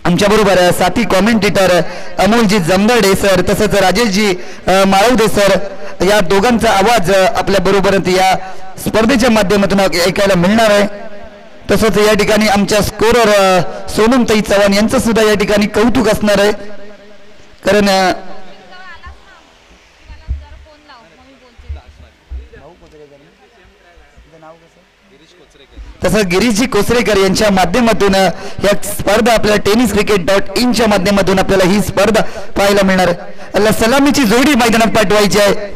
आमच्या बरोबर साथी कॉमेंटेटर अमोलजी जमदाडे सर तसंच राजेशजी माळवदे सर या दोघांचा आवाज आपल्या बरोबर या स्पर्धेच्या माध्यमातून ऐकायला मिळणार आहे। तसंच या ठिकाणी आमच्या स्कोरर सोनमताई चव्हाण यांचं सुद्धा या ठिकाणी कौतुक असणार आहे कारण तसं गिरीशजी कोसरेकर यांच्या माध्यमातून या स्पर्धा आपल्या tenniscricket.in च्या माध्यमातून आपल्याला ही स्पर्धा पाहायला मिळणार आहे। सलामीची जोडी मैदानात पाठवायची आहे।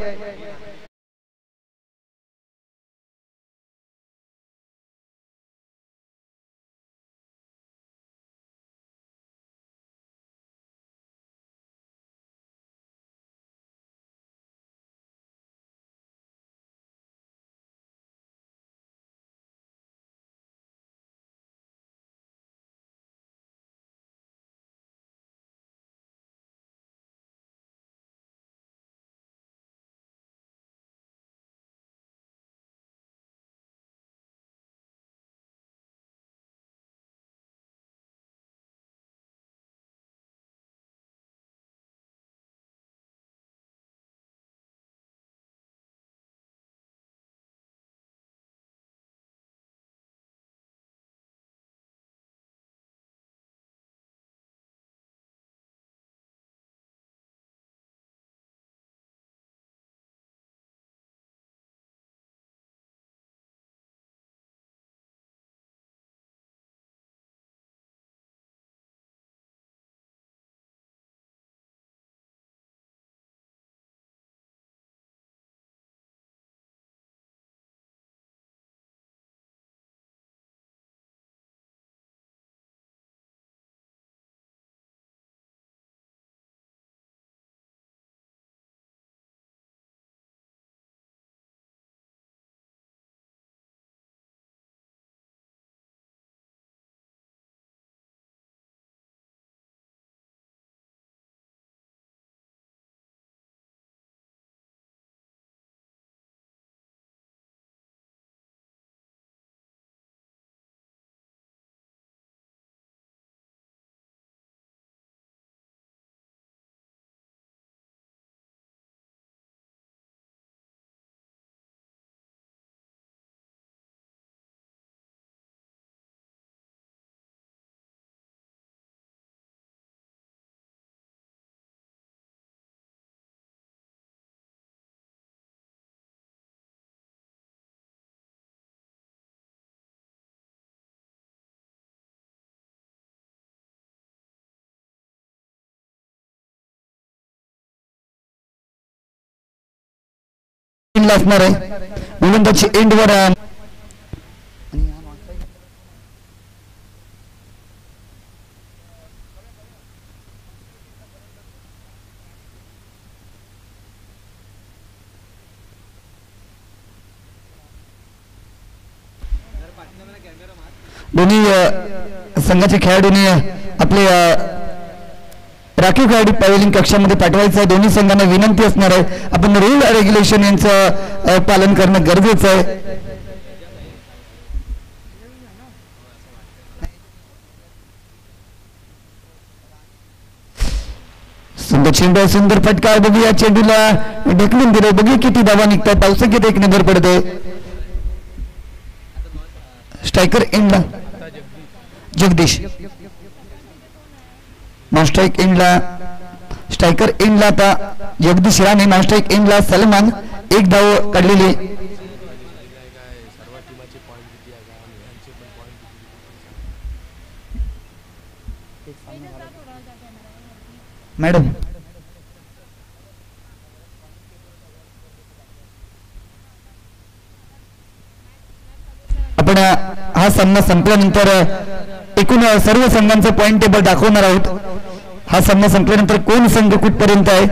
असणार आहे गोलंदाजी एंडवर दोन्ही संघाचे खेळाडूंनी आपले राखीव खेळाडू पॅव्हेलियन कक्षामध्ये पाठवायचं आहे। दोन्ही संघांना विनंती असणार आहे आपण रूल रेग्युलेशन यांचं पालन करणं गरजेचं आहे। सुंदर चेंडू सुंदर फटका बघूया चेंडूला ढकलून दिलं बघूया किती धावा निघतात पावसाळ्यात एक नंबर पडते स्ट्रायकर एंडला जगदीश नॉन स्ट्राइक एंडला स्ट्रायकर एंडला आता जगदीश राणे नॉन स्ट्राइक एंडला सलमान एक धाव काढलेली मॅडम आपण हा सामना संपल्यानंतर एकूण सर्व संघांचं पॉइंट टेबल दाखवणार आहोत। हा सामना संपल्यानंतर कोण संघ कुठपर्यंत आहे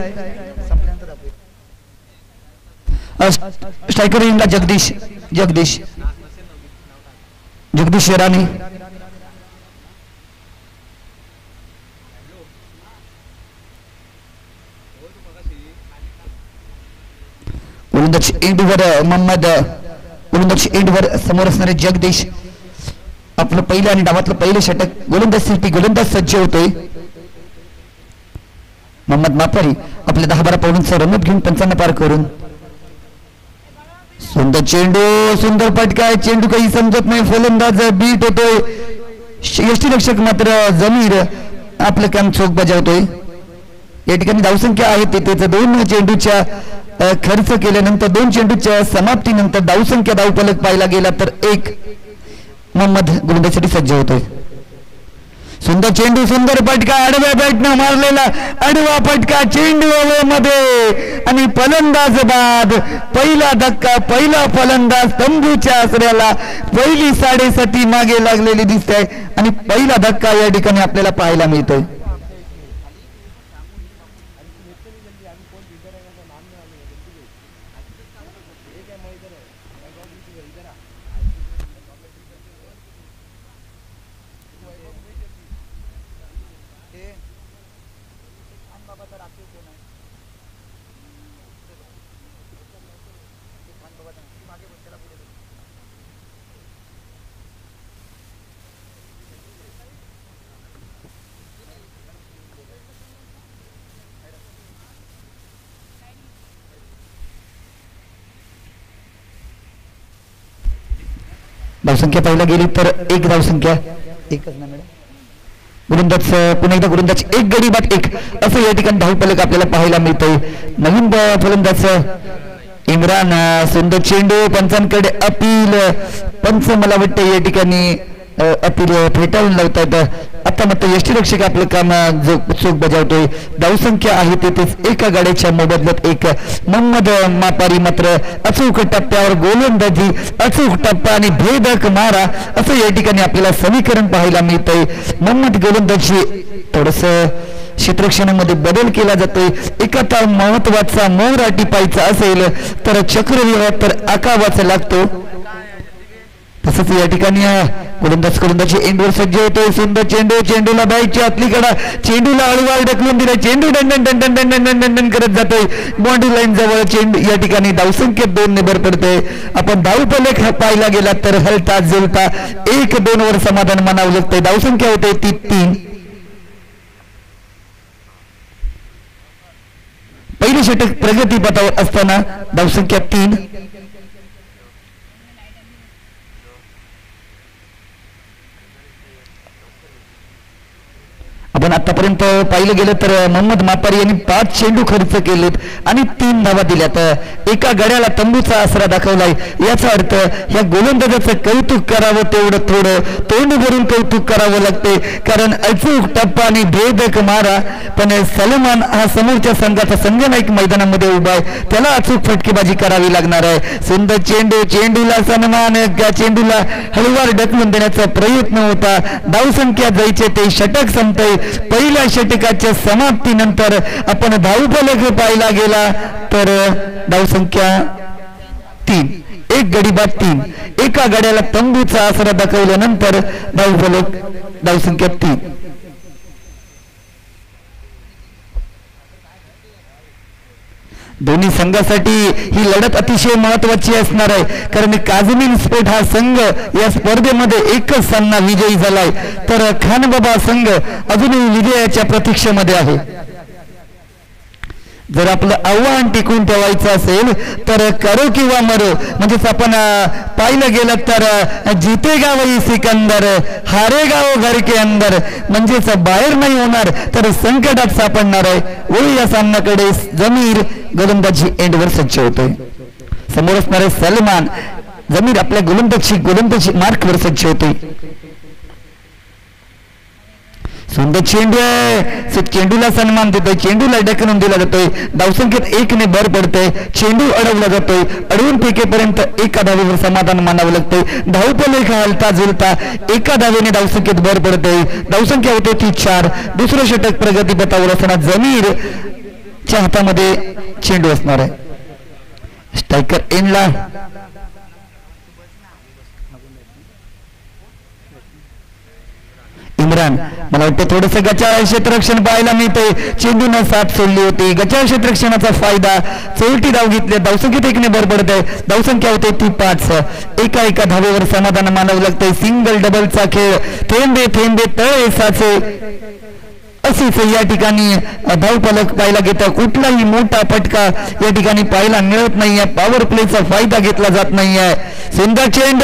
स्ट्रायकर इंडला जगदीश जगदीश जगदीश राणे गोलंदाज एंडवर मोहम्मद गोलंदाज एंडवर समोर असणारे जगदीश आपलं पहिलं आणि डावातलं पहिलं षटक गोलंदाजसाठी गोलंदाज सज्ज होतोय. मोहम्मद मापारी आपले 10-12 पाऊलांचा रनअप घेऊन 55 पार करून सुंदर चेंडू, सुंदर फटका. चेंडू काही समजत नाही, फलंदाज बीट होतोय. यष्टीरक्षक मात्र जमीर आपलं काम चोख बजावतोय. या ठिकाणी धावसंख्या आहे तिथे 2 चेंडूच्या खर्च केल्यानंतर 2 चेंडूच्या समाप्तीनंतर धावसंख्या धावफलक पाहिला गेला तर 1 मोहम्मद गोलंदाजीसाठी सज्ज होतोय. सुंदर चेंडू, सुंदर फटका, आडव्या बॅटनं मारलेला आडवा फटका, चेंडू हवेमध्ये आणि फलंदाज बाद. पहिला धक्का, पहिला फलंदाज तंबूच्या आसऱ्याला पहिली 7.5 मागे लागलेली दिसते आणि पहिला धक्का या ठिकाणी आपल्याला पाहायला मिळतोय. धावसंख्या पाहायला गेली तर 1 धावसंख्या, एकच ना मॅडम. गोलंदाज पुन्हा एकदा गोलंदाज 1 गडी बाद 1 असं या ठिकाणी धावफलक आपल्याला पाहायला मिळतोय. नवीन फलंदाज इम्रान. सुंदर चेंडू, पंचांकडे अपील. पंच मला वाटतं या ठिकाणी अपील फेटाळून लावतात. आता मात्र यष्टीरक्षक आपलं काम चोख बजावतोय. धावसंख्या आहे तिथेच एका गाड्याच्या मोबदल्यात 1. मोहम्मद मापारी मात्र अचूक टप्प्यावर गोलंदाजी, अचूक टप्पा आणि भेदक मारा असं या ठिकाणी आपल्याला समीकरण पाहायला मिळतंय. मोहम्मद गोलंदाजी थोडस क्षेत्ररक्षणामध्ये बदल केला जातोय. एखादा महत्वाचा मोहरा टिपायचा असेल तर चक्रव्यूहात तर आकावाचा लागतो. तसंच या ठिकाणी गोलंदाजी एंडवर सज्ज होतोय. सुंदर चेंडू, चेंडूला बॅटच्या आतलीकडा, चेंडूला हळूहळू ढकलून दिला. चेंडू डंडन डंडन डंडन डंडन डंडन करत जातोय बाउंड्री लाईन जवळ. चेंडू या ठिकाणी धावसंख्येत 2 ने भर पडते. आपण धावफलक पाहिला गेला तर हलता जुलता 1-2 वर समाधान मानावं लागतंय. धावसंख्या होते ती 3. पहिली षटक प्रगतीपथावर असताना धावसंख्या 3. आपण आतापर्यंत पाहिलं गेलं तर मोहम्मद मापारी यांनी 5 चेंडू खर्च केलेत आणि 3 धावा दिल्यात. एका गड्याला तंबूचा आसरा दाखवलाय. याचा अर्थ ह्या गोलंदाजाचं कौतुक करावं तेवढं थोडं, तोंड भरून कौतुक करावं लागते. कारण अचूक टप्पा आणि भेदक मारा. पण सलमान हा समोरच्या संघाचा संघनायक मैदानामध्ये उभा आहे, त्याला अचूक फटकेबाजी करावी लागणार आहे. सुंदर चेंडू, चेंडूला सन्मान, चेंडूला हळूवार ढकलून देण्याचा प्रयत्न होता. धावसंख्या जायचे ते षटक संपते. पहिल्या षटकाच्या समाप्तीनंतर आपण धावफलक पाहिला गेला तर धावसंख्या 3. 1 गडी बाद 3. एका गड्याला तंबूचा आसरा दाखवल्यानंतर धावफलक धावसंख्या 3. दोन्ही संघासाठी ही लढत अतिशय महत्वाची असणार आहे. कारण काझमीन स्पोर्ट हा संघ या स्पर्धेमध्ये एकच सामना विजयी झालाय, तर खानबाबा संघ अजूनही विजयाच्या प्रतीक्षेमध्ये आहे. जर आपलं आव्हान टिकून ठेवायचं असेल तर करो किंवा मरो, म्हणजेच आपण पाहिलं गेलं तर जितेगा वही सिकंदर, हारेगा वो घर के अंदर, म्हणजेच बाहेर नाही होणार तर संकटात सापडणार आहे. वळू या सामन्याकडे. जमीर गोलंदाजी एंडवर सज्ज होतोय. समोर असणारे सलमान. जमीर आपल्या गोलंदाजी मार्कवर सज्ज होतोय. सुंदर चेंडू आहे, चेंडूला सन्मान देतोय, चेंडूला ढकलून दिला जातोय. धावसंख्येत 1 ने भर पडते. चेंडू अडवला जातोय. अडवून फेकेपर्यंत एका धावेवर समाधान मानावं लागतंय. धावफलक हलता झुलता एका धावेने धावसंख्येत भर पडते. धावसंख्या होते ती 4. दुसरं षटक प्रगतीपथावर असताना जमीरच्या हातामध्ये चेंडू असणार आहे. स्ट्रायकर एंडला. इम्रान मला वाटतं थोडंसं गचाळ क्षेत्ररक्षण पाहायला मिळतंय. चेंडूनं साथ सोडली होती. गचाळ क्षेत्ररक्षणाचा फायदा. चोरटी धाव घेतली. धावसंख्येत एकने भर पडत आहे. धावसंख्या होते ती 5. एका धावेवर समाधान मानावं लागतंय. सिंगल डबलचा खेळ. थेंबे थेंबे तळे साचे अशीच या ठिकाणी धावफलक पाहायला घेतं. कुठलाही मोठा फटका या ठिकाणी पाहायला मिळत नाहीये. पॉवर प्लेचा फायदा घेतला जात नाहीये. सुंदर चेंडू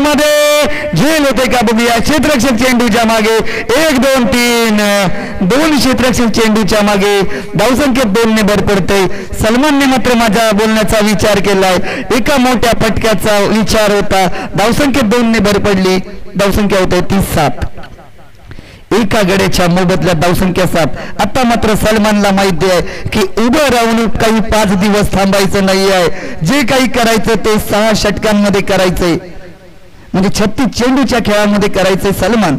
मध्ये झेल होते का बघूया. क्षेत्ररक्षक चेंडूच्या मागे 1 2 3 2 क्षेत्ररक्षक चेंडूच्या मागे. धावसंख्येत 2 ने भर पडते. सलमानने मात्र माझ्या बोलण्याचा विचार केलाय. एका मोठ्या फटक्याचा विचार होता. धावसंख्येत 2 ने भर पडली. धावसंख्या होते ती 7. एका गड्याच्या मोबदल्यात धावसंख्या 7. आता मात्र सलमानला माहिती आहे की उभं राहून काही 5 दिवस थांबायचं नाही आहे. जे काही करायचं ते 6 षटकांमध्ये करायचंय. म्हणजे 36 चेंडूच्या खेळामध्ये करायचंय सलमान.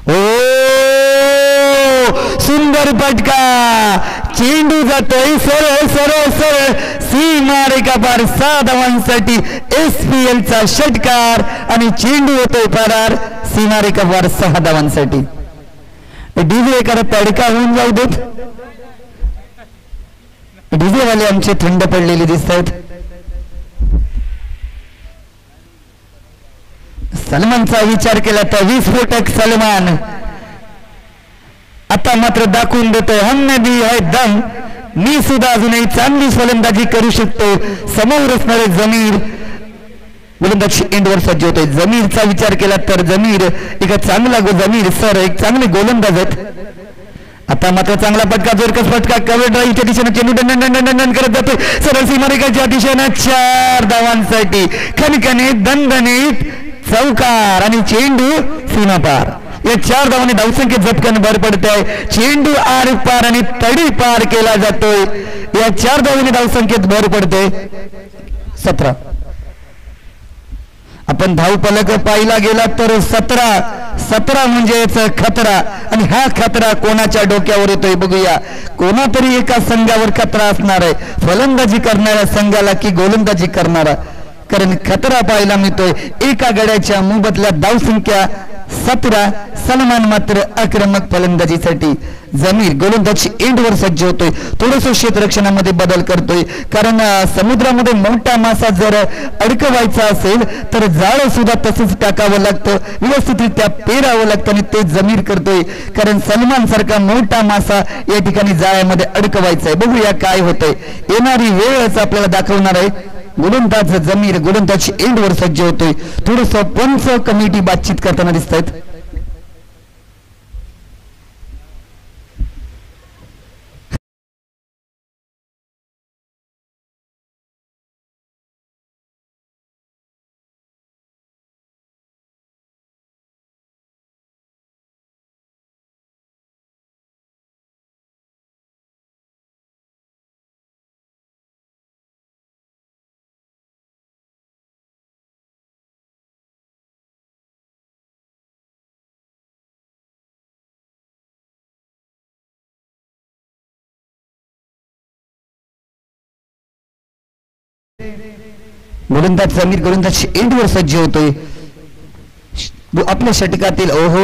ओ सुंदर फटका. चेंडू जातोय सरळ सरळ सरळ सीमारेखा पार. 6 धावांसाठी SPL चा षटकार आणि चेंडू होतोय पारार. सीमारेखा पार 6 धावांसाठी. डीजे एखादा तडका होऊन जाऊ देत. डीजे वाले आमचे थंड पडलेले दिसत आहेत. सलमानचा विचार केला तर विस्फोटक सलमान आता मात्र दाखवून देतोय. हमने भी है दम. मी सुद्धा अजूनही चांगली फलंदाजी करू शकतो. समोर असणारे जमीर गोलंदाजी एंडवर सज्ज होतोय. जमीरचा विचार केला तर जमीर एक चांगला जमीर सर एक चांगले गोलंदाज आहेत. आता मात्र चांगला फटका. जोरकस फटका. कव्हर ड्राईव्हच्या दिशेने चेंडू दणदण करत जातो. सरळ सीमारेखाच्या दिशेने 4 धावांसाठी खणखणीत दणदणीत चौकार आणि चेंडू सीमापार. या 4 धावांनी धावसंख्येत झटकन भर पडते आहे. चेंडू आर पार आणि तडी पार केला जातोय. या 4 धावांनी धावसंख्येत भर पडते 17. आपण धावफलक पाहिला गेला तर 17 म्हणजेच खतरा. आणि हा खतरा कोणाच्या डोक्यावर येतोय बघूया. कोणातरी एका संघावर खतरा असणार आहे. फलंदाजी करणाऱ्या संघाला की गोलंदाजी करणारा. कारण खतरा पाहायला मिळतोय. एका गड्याच्या मोबदल्यात धावसंख्या 17. सलमान मात्र आक्रमक फलंदाजीसाठी. जमीर गोलंदाजी एंडवर सज्ज होतोय. थोडंसं क्षेत्ररक्षणामध्ये बदल करतोय. कारण समुद्रामध्ये मोठा मासा जर अडकवायचा असेल तर जाळं सुद्धा तसंच टाकावं लागतं. व्यवस्थितरित्या पेरावं लागतं आणि ते जमीर करतोय. कारण सलमान सारखा मोठा मासा या ठिकाणी जाळ्यामध्ये अडकवायचा आहे. बघूया काय होतंय. येणारी वेळच आपल्याला दाखवणार आहे. गोलंदाज जमीर गोलंदाजी एंडवर सज्ज होतोय. थोडस पंच कमिटी बातचीत करताना दिसत आहेत. गोलंदाज जमीर गोलंदाज एंडवर सज्ज होतोय. आपल्या षटकातील ओहो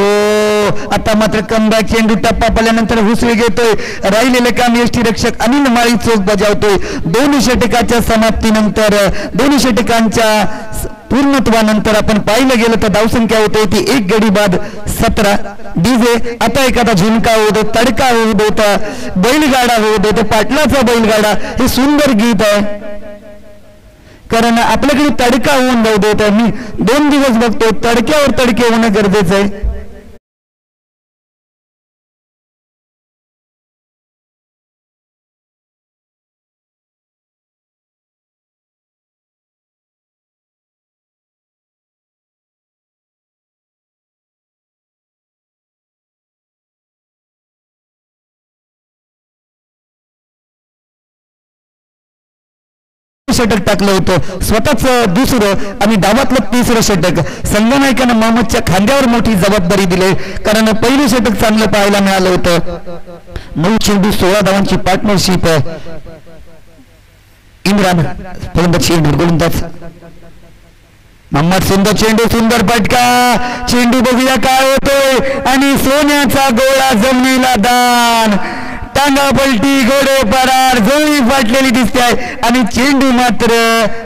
आता मात्र कमबॅक. चेंडू टप्पा पडल्यानंतर हुसवे घेतोय. राहिलेले काम यष्टीरक्षक अनिल माळी चोख बजावतोय. 2 षटकाच्या समाप्तीनंतर 2 षटकांच्या पूर्णत्वानंतर आपण पाहिलं गेलं तर धावसंख्या होते ती 1 गडी बाद 17. डीजे आता एखादा झुणका होऊ दे, तडका होऊ देता, बैलगाडा होऊ दे, पाटलाचा बैलगाडा हे सुंदर गीत आहे. कारण आपल्याकडे तडका होऊन जाऊ देत. मी 2 दिवस बघतो तडक्यावर तडके होणं गरजेचं आहे. षटक टाकलं होतं स्वतःच दुसरं आणि डावातलं 3रं षटक. संघनायकानं मोहम्मदच्या खांद्यावर मोठी जबाबदारी दिली. कारण पहिलं षटक चांगलं पाहायला मिळालं होतं. 9 चेंडू 16 धावांची पार्टनरशिप. इम्रान फलंदाज गोलंदाज मोहम्मद सुंदर चेंडू सुंदर फटका चेंडू बघूया काय होतोय आणि सोन्याचा गोळा जमिनीला दान टांगा पलटी घोडे फरार जोळी फाटलेली दिसते आहे आणि चेंडू मात्र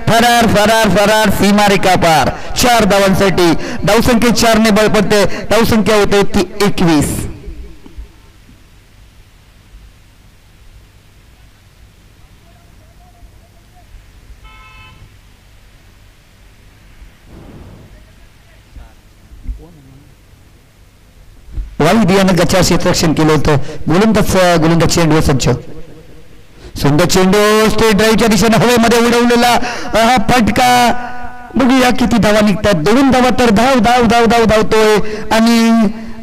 फरार फरार फरार सीमारेखा पार 4 धावांसाठी धावसंख्या 4 ने बळ पडते धावसंख्या होते ती 21 वाईद यानं गचार क्षेत्ररक्षण केलं होतं गोलंदाज चेंडू सज्ज सुंदर चेंडू स्ट्रेट ड्राईव्हच्या दिशेने हवेमध्ये उडवलेला हा फटका बघूया किती धावा निघतात 2 धावा तर धावतोय आणि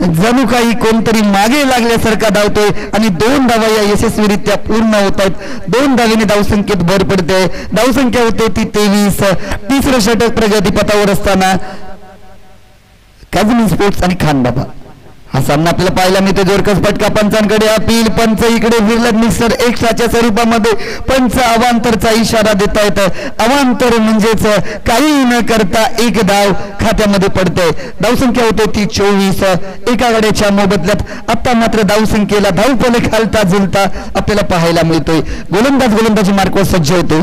जणू काही कोणतरी मागे लागल्यासारखा धावतोय आणि 2 धावा या यशस्वीरित्या पूर्ण होत आहेत 2 धावेने धावसंख्येत भर पडते धावसंख्या होते ती 23 तिसरं षटक प्रगतीपथावर असताना काझमी स्पोर्ट्स आणि खान बाबा हा सामना आपल्याला पाहायला मिळतो जोरकस फटका पंचांकडे अपील पंच इकडे विरलग मिक्सर एक्स्ट्राच्या स्वरूपामध्ये पंच अवांतरचा इशारा देत आहेत अवांतर म्हणजेच काही न करता 1 धाव खात्यामध्ये पडते धावसंख्या होते ती 24 एका गड्याच्या मोबदल्यात आता मात्र धावसंख्येला धावफलक खालता झुलता आपल्याला पाहायला मिळतोय गोलंदाजी मार्कवर सज्ज होते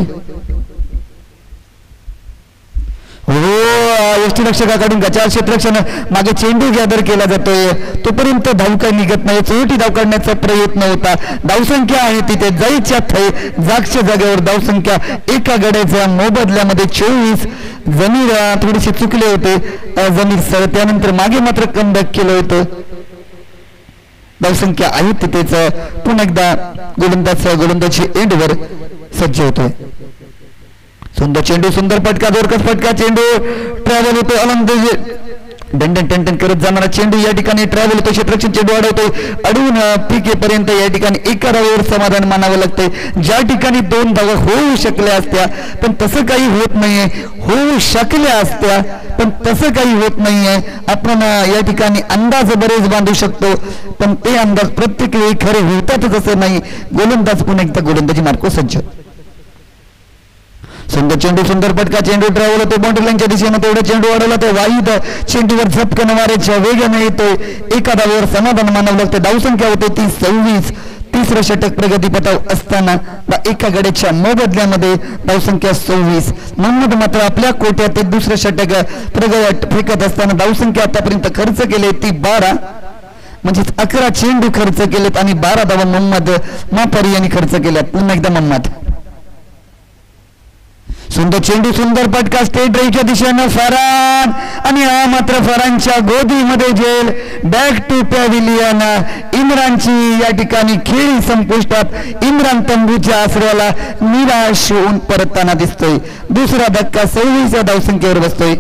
हो यष्टीरक्षकाकडून गचार क्षेत्ररक्षण मागे चेंडू गॅदर केला जातोय तोपर्यंत धाव काही निघत नाही चोरटी धाव काढण्याचा प्रयत्न होता धावसंख्या आहे तिथे जायच्या जागच्या जागेवर धावसंख्या एका गड्याच्या मोबदल्यामध्ये 24 जमीर थोडेसे चुकले होते जमीर सर त्यानंतर मागे मात्र कमबॅक केलं होतं धावसंख्या आहे तिथेच पुन्हा एकदा गोलंदाजी एंडवर सज्ज होतोय सुंदर चेंडू सुंदर फटका जोरकस फटका चेंडू ट्रॅव्हल होतो अलंग टन करत जाणारा चेंडू या ठिकाणी ट्रॅव्हल होतो क्षेत्ररक्षण चेंडू अडवतोय अडवून पीकेपर्यंत या ठिकाणी एका धावावर समाधान मानावं लागतंय ज्या ठिकाणी 2 धावा होऊ शकल्या असत्या पण तसं काही होत नाहीये होऊ शकल्या असत्या पण तसं काही होत नाहीये आपण या ठिकाणी अंदाज बरेच बांधू शकतो पण ते अंदाज प्रत्येक वेळी खरे होतातच असं नाही गोलंदाज पुन्हा एकदा गोलंदाजी मार्को सज्ज सुंदर चेंडू सुंदर फटका चेंडू ट्रॅव्हल होतो बाउंड्री लाईनच्या दिशेने तेवढा चेंडू अडवला तर वाईद चेंडूवर झपकन मारायच्या वेगाने येतोय एका धावावर समाधान मानावं लागतं धावसंख्या होते ती 26 तिसरं षटक प्रगतीपथावर असताना एका गड्याच्या मोबदल्यामध्ये धावसंख्या 26 मोहम्मद मात्र आपल्या कोट्यात ते दुसरं षटक फेकत असताना धावसंख्या आतापर्यंत खर्च केले ती 12 म्हणजे 11 चेंडू खर्च केलेत आणि 12 धावा मोहम्मद मापारी यांनी खर्च केल्यात पुन्हा एकदा मोहम्मद सुंदर चेंडू सुंदर फटका स्टेट ड्राईव्हच्या दिशेनं फरान आणि हा मात्र फरानच्या गोदीमध्ये जेल बॅक टू पॅव्हिलियन इम्रानची या ठिकाणी खेळी संपुष्टात इम्रान तंबूच्या आसऱ्याला निराश होऊन परतताना दिसतोय दुसरा धक्का 26 धावसंख्येवर बसतोय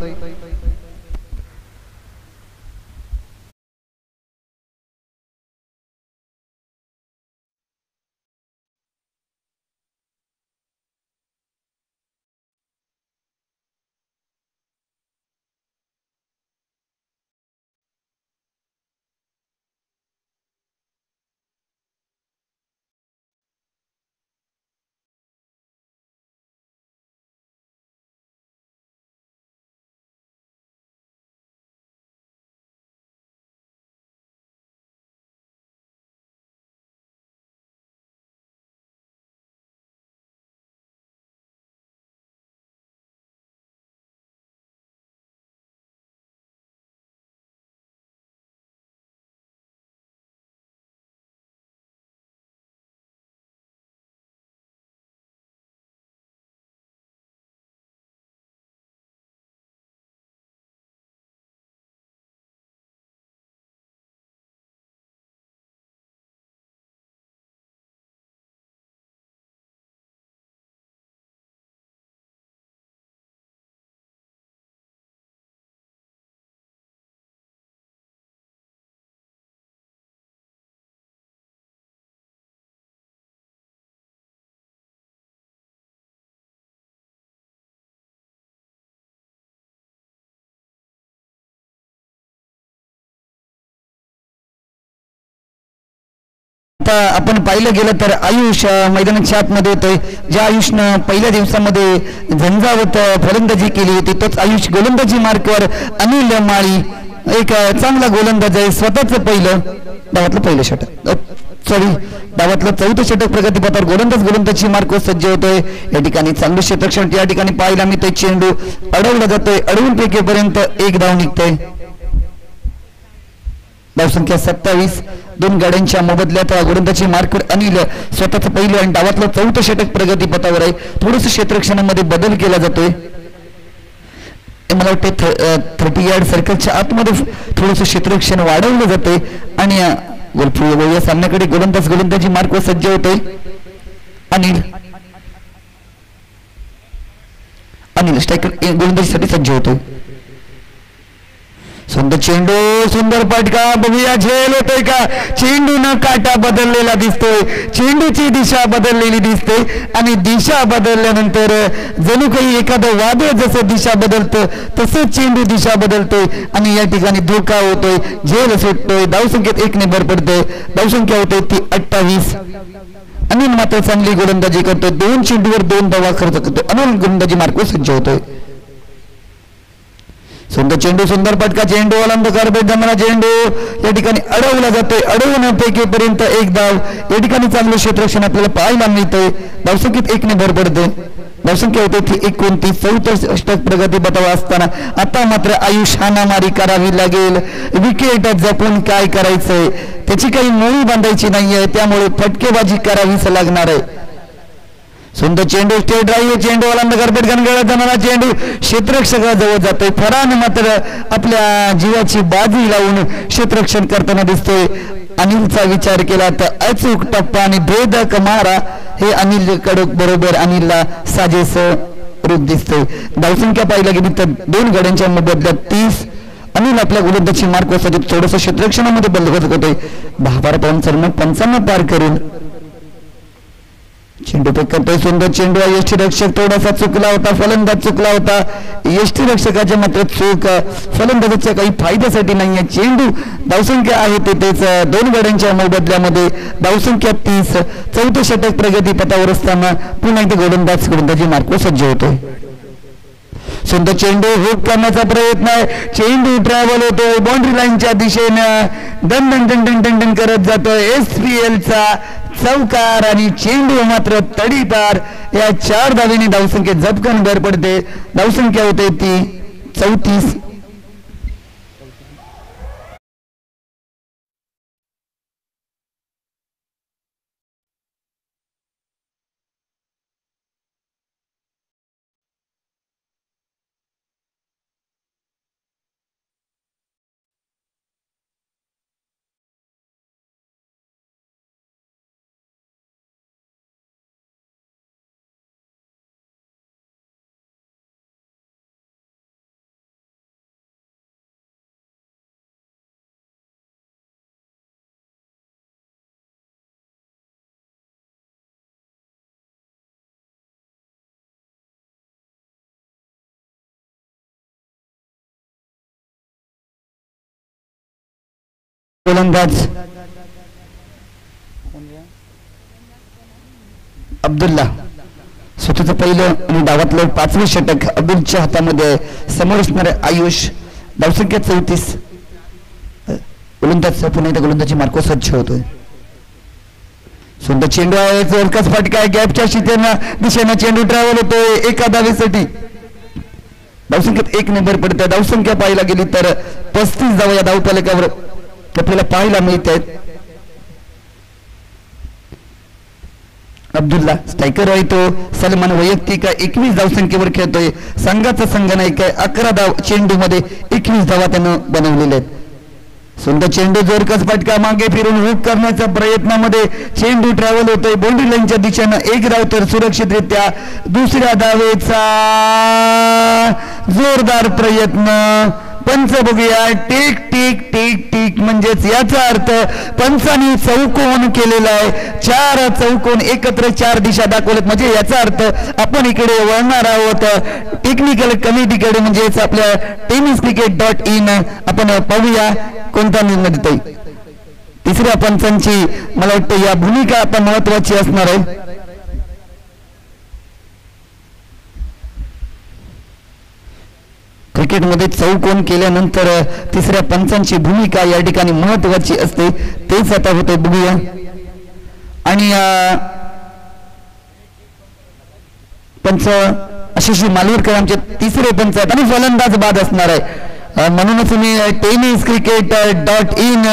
आता आपण पाहिलं गेलं तर आयुष मैदानाच्या आतमध्ये येतोय. ज्या आयुषनं पहिल्या दिवसामध्ये झंझावत फलंदाजी केली होती तोच आयुष गोलंदाजी मार्कवर अनिल माळी एक चांगला गोलंदाज आहे. स्वतःच डावातलं पहिलं षटक डावातलं चौथं षटक प्रगतीपथावर गोलंदाजी मार्कवर सज्ज होतोय. या ठिकाणी चांगलं क्षेत्ररक्षण या ठिकाणी पाहायला मिळतोय. चेंडू अडवला जातोय. अडवून फेकेपर्यंत एक धाव निघतोय. धावसंख्या 27. दोन गाड्यांच्या मोबदल्यात गोलंदाजी मार्कवर अनिल स्वतःच पहिलं आणि डावातलं चौथं षटक प्रगतीपथावर आहे. थोडंसं क्षेत्ररक्षणामध्ये बदल केला जातोय. मला वाटते 30 यार्ड सर्कलच्या आतमध्ये थोडंसं क्षेत्ररक्षण वाढवलं जाते आणि या सामन्याकडे गोलंदाजी मार्कवर सज्ज होतोय. अनिल स्ट्रायकर गोलंदाजीसाठी सज्ज होतोय. सुंदर चेंडू सुंदर फटका बघूया झेल होतोय का. चेंडू न काटा बदललेला दिसतोय. चेंडूची दिशा बदललेली दिसते आणि दिशा बदलल्यानंतर जणू काही एखादं वादळ जसं दिशा बदलतं तसंच चेंडू दिशा बदलतोय आणि या ठिकाणी धोका होतोय. झेल सुटतोय. धावसंख्येत 1 ने भर पडतोय. धावसंख्या होते ती 28. अनिल मात्र चांगली गोलंदाजी करतोय. 2 चेंडूवर 2 धावा खर्च करतोय. अनिल गोलंदाजी मार्कवर सज्ज होतोय. सुंदर चेंडू सुंदर फटका. चेंडू ओलांडकार भेट देणारा चेंडू या ठिकाणी अडवला जातोय. अडवून फेकेपर्यंत एक धाव. या ठिकाणी चांगलं क्षेत्ररक्षण आपल्याला पाहायला मिळतंय. धावसंख्येत 1 ने भर पडते. धावसंख्या होते ती 29. चौथं षटक प्रगतीपथावर असताना आता मात्र आयुष हाणामारी करावी लागेल. विकेट जपून काय करायचंय त्याची काही मोळी बांधायची नाहीये. त्यामुळे फटकेबाजी करावीच लागणार आहे. सुंदर चेंडू स्टेट ड्राईव्ह. चेंडू ओलांडकार पेट गणगळत जाणारा चेंडू क्षेत्ररक्षकाजवळ जातोय. फरान मात्र आपल्या जीवाची बाजी लावून क्षेत्ररक्षण करताना दिसतोय. अनिलचा विचार केला तर अचूक टप्पा आणि भेदक मारा हे अनिल कडक बरोबर अनिलला साजेस रूप दिसतोय. धावसंख्या पाहिला गेली तर 2 गाड्यांच्या मोबदल्यात 30. अनिल आपल्या गोलंदाजी मार्कवर थोडंसं क्षेत्ररक्षणामध्ये बदल होतोय. 10-12 पाऊंड 55 पार करून चेंडू पेक करतोय. सुंदर चेंडू. यष्टीरक्षक थोडासा चुकला होता. फलंदाज चुकला होता. यष्टीरक्षकाच्या मात्र चूक फलंदाजाच्या काही फायद्यासाठी नाहीये. चेंडू धावसंख्या आहे तेच 2 गाड्यांच्या मोबदल्यामध्ये धावसंख्या 30. चौथं षटक प्रगतीपथावर असताना पुन्हा एकदा गोलंदाजी मार्कवर सज्ज होतोय. सुंदर चेंडू हुक करण्याचा प्रयत्न आहे. चेंडू ट्रॅव्हल होतोय. बाउंड्री लाईनच्या दिशेनं दन दन दन दन दन दन करत जातोय. SPLचा चौकार आणि चेंडू मात्र तडीपार. या 4 धावेने धावसंख्येत झपकन भर पडते. धावसंख्या होते ती 34. गोलंदाज अब्दुल्ला स्वतःचं पहिलं आणि डावातलं 5वं षटक अब्दुलच्या हातामध्ये. समोर असणारे आयुष. धावसंख्या 34. गोलंदाज पुन्हा एकदा गोलंदाजी मार्कवर सज्ज होतोय. सुंदर चेंडू आहे. जोरकस फटका आहे. गॅपच्या दिशेनं चेंडू ट्रॅव्हल होतोय. एका धावेसाठी धावसंख्येत 1 ने भर पडते. धावसंख्या पाहायला गेली तर 35 धावा या धावफलकावर आपल्याला पाहायला मिळत आहेत. अब्दुल्ला स्ट्रायकर आहे तो. सलमान वैयक्तिक 21 धावसंख्येवर खेळतोय. संघाचा संघ नायक आहे. 11 धाव चेंडू मध्ये 21 धावा त्यानं बनवलेल्या आहेत. सुंदर चेंडू जोरकस फटका. मागे फिरून हुक करण्याच्या प्रयत्नामध्ये चेंडू ट्रॅव्हल होतोय. बाउंड्री लाईनच्या दिशेनं 1 धाव तर सुरक्षितरित्या दुसऱ्या धावेचा जोरदार प्रयत्न. पंच बघूया. टिक टिक टिक टिक म्हणजेच याचा अर्थ पंचांनी चौकोन केलेला आहे. 4 चौकोन एकत्र 4 दिशा दाखवलेत. म्हणजे याचा अर्थ आपण इकडे वळणार आहोत टेक्निकल कमिटीकडे म्हणजेच आपल्या tenniscricket.in. आपण पाहूया कोणता निर्णय देतोय. तिसऱ्या पंचांची मला वाटतं या भूमिका आता महत्वाची असणार आहे. क्रिकेटमध्ये चौकोन केल्यानंतर तिसऱ्या पंचांची भूमिका या ठिकाणी महत्वाची असते. तेच आता होते, बघूया. आणि पंच आशिष मालवणकर आमचे तिसरे पंच आहेत आणि फलंदाज बाद असणार आहे. म्हणूनच मी टेनिस क्रिकेट .in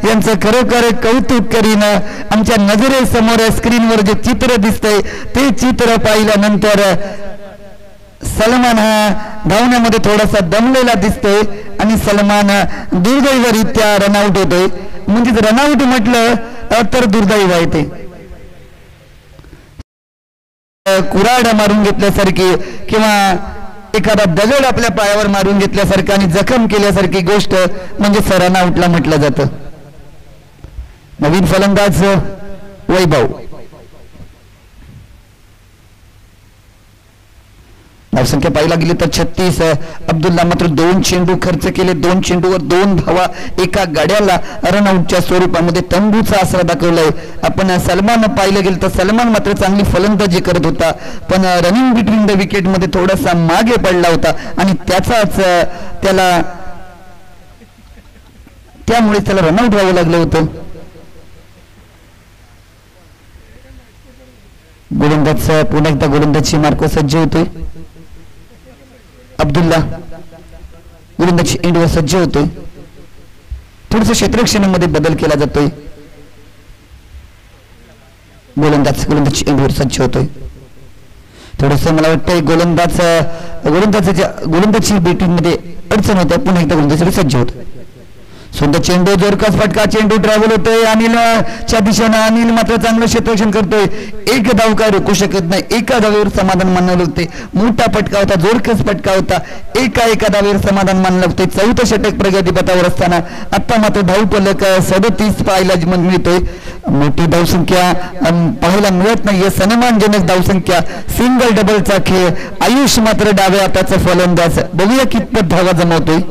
यांचं खरोखर कौतुक करीन. आमच्या नजरेसमोर स्क्रीनवर जे चित्र दिसतंय ते चित्र पाहिल्यानंतर सलमान हा धावण्यामध्ये थोडासा दमलेला दिसतोय आणि सलमान दुर्दैवरित्या रनआउट होतोय. म्हणजे रनआउट म्हटलं तर दुर्दैव आहे ते. कुऱ्हाड मारून घेतल्यासारखी किंवा एखादा दगड आपल्या पायावर मारून घेतल्यासारखं आणि जखम केल्यासारखी गोष्ट म्हणजे रनआउटला म्हटलं जातं. नवीन फलंदाज वैभव. धावसंख्या पाहायला गेली तर 36. अब्दुल्ला मात्र 2 चेंडू खर्च केले. 2 चेंडूवर 2 धावा एका गाड्याला रनआउटच्या स्वरूपामध्ये तंबूचा आसरा दाखवलाय. आपण सलमान पाहिलं गेलं तर सलमान मात्र चांगली फलंदाजी करत होता, पण रनिंग बिटवीन द विकेट मध्ये थोडासा मागे पडला होता आणि त्यामुळे त्याला रनआउट व्हावं लागलं होतं. गोलंदाज पुन्हा एकदा गोलंदाजची मार्क सज्ज होतोय. अब्दुल्ला गोलंदाजी एंडवर सज्ज होतोय. थोडस क्षेत्ररक्षणामध्ये बदल केला जातोय. गोलंदाजी एंडवर सज्ज होतोय. थोडस मला वाटतंय गोलंदाजी बॅटिंग मध्ये अडचण होत्या. पुन्हा एकदा गोलंदाजी सज्ज होतोय. सुंदर चेंडू, जोरकस फटका, चेंडू ट्रॅव्हल होतोय अनिलच्या दिशेनं. अनिल मात्र चांगलं क्षेत्ररक्षण करतोय. एक धाव काय रोखू शकत नाही. एका धावेवर समाधान मानलं होते. मोठा फटका होता, जोरकस फटका होता. एका धावेवर समाधान मानलं होते. 4थं षटक प्रगतीपथावर असताना आता मात्र धावफलक 37 पाहायला मिळतोय. मोठी धावसंख्या पाहायला मिळत नाहीये. सन्मानजनक धावसंख्या, सिंगल डबलचा खेळ. आयुष मात्र डाव्या हाताचा फलंदाज. बघूया कितपत धावा जमवतोय.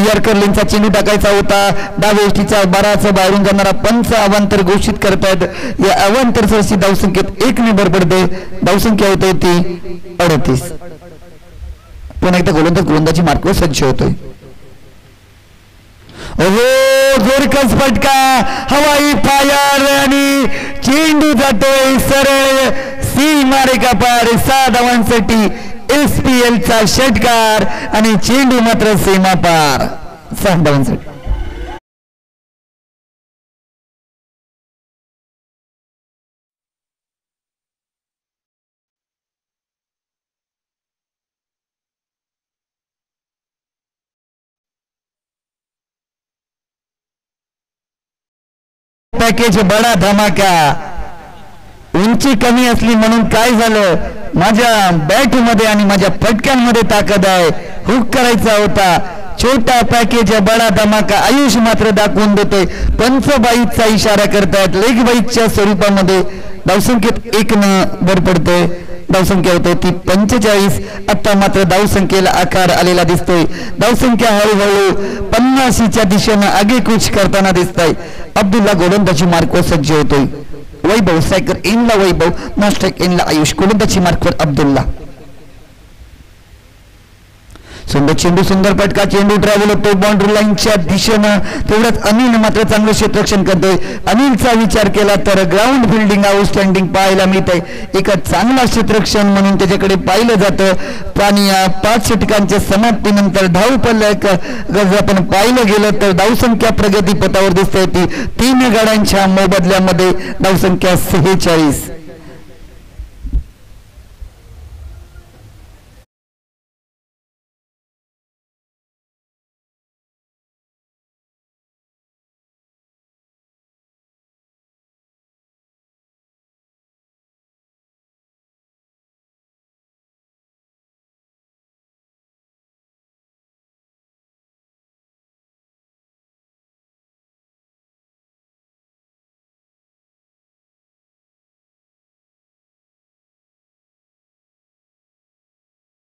यॉर्करलिनचा चेंडू टाकायचा होता. डावेष्टीचा बाराचा बाहेरून जाणारा पंच अवांतर घोषित करतायत. या अवांतर सरशी धावसंख्येत 1 ने भर पडते. धावसंख्या होते ती 38. पुन्हा एकदा गोलंदाजी मार्कवर सज्ज होतोय. जोरकस फटका, हवाई फायर आणि चेंडू जातोय सरळ सीमारेखा पार. 6 धावांसाठी SPL चा षटकार आणि चेंडू मात्र सीमा पार. 6 धावांसाठी. पॅकेज बडा धमाका. उंची कमी असली म्हणून काय झालं, माझ्या बॅट मध्ये आणि माझ्या फटक्यांमध्ये ताकद आहे. हुक करायचा होता. छोटा पॅकेज बडा धमाका. आयुष मात्र दाखवून देतोय. पंचबाईचा इशारा करतायत. लेग बाईकच्या स्वरूपामध्ये धावसंख्येत 1 न भर पडतोय. धावसंख्या होते ती 45. आता मात्र धावसंख्येला आकार आलेला दिसतोय. धावसंख्या हळूहळू 50च्या दिशेनं आगेकूच करताना दिसतंय. अब्दुल्ला गोलंदाजी मार्कवर सज्ज होतोय. वैभव सायकर एनला वैभव, नास्ट्राईक एनला आयुष. गोलंदाजी मार्कवर अब्दुल्ला. सुंदर चेंडू, सुंदर फटका. चेंडू ट्रॅव्हल होतोय बाउंड्री लाईनच्या दिशेनं. तेवढ्याच अनिल मात्र चांगलं क्षेत्ररक्षण करतोय. अनिलचा विचार केला तर ग्राउंड फिल्डिंग आउटस्टँडिंग पाहायला मिळतंय. एक चांगला क्षेत्ररक्षण म्हणून त्याच्याकडे पाहिलं जातं. आणि 5 षटकांच्या समाप्तीनंतर धावफलक जर आपण पाहिलं गेलं तर धावसंख्या प्रगतीपथावर दिसते ती 3 गाड्यांच्या मोबदल्यामध्ये धावसंख्या 46.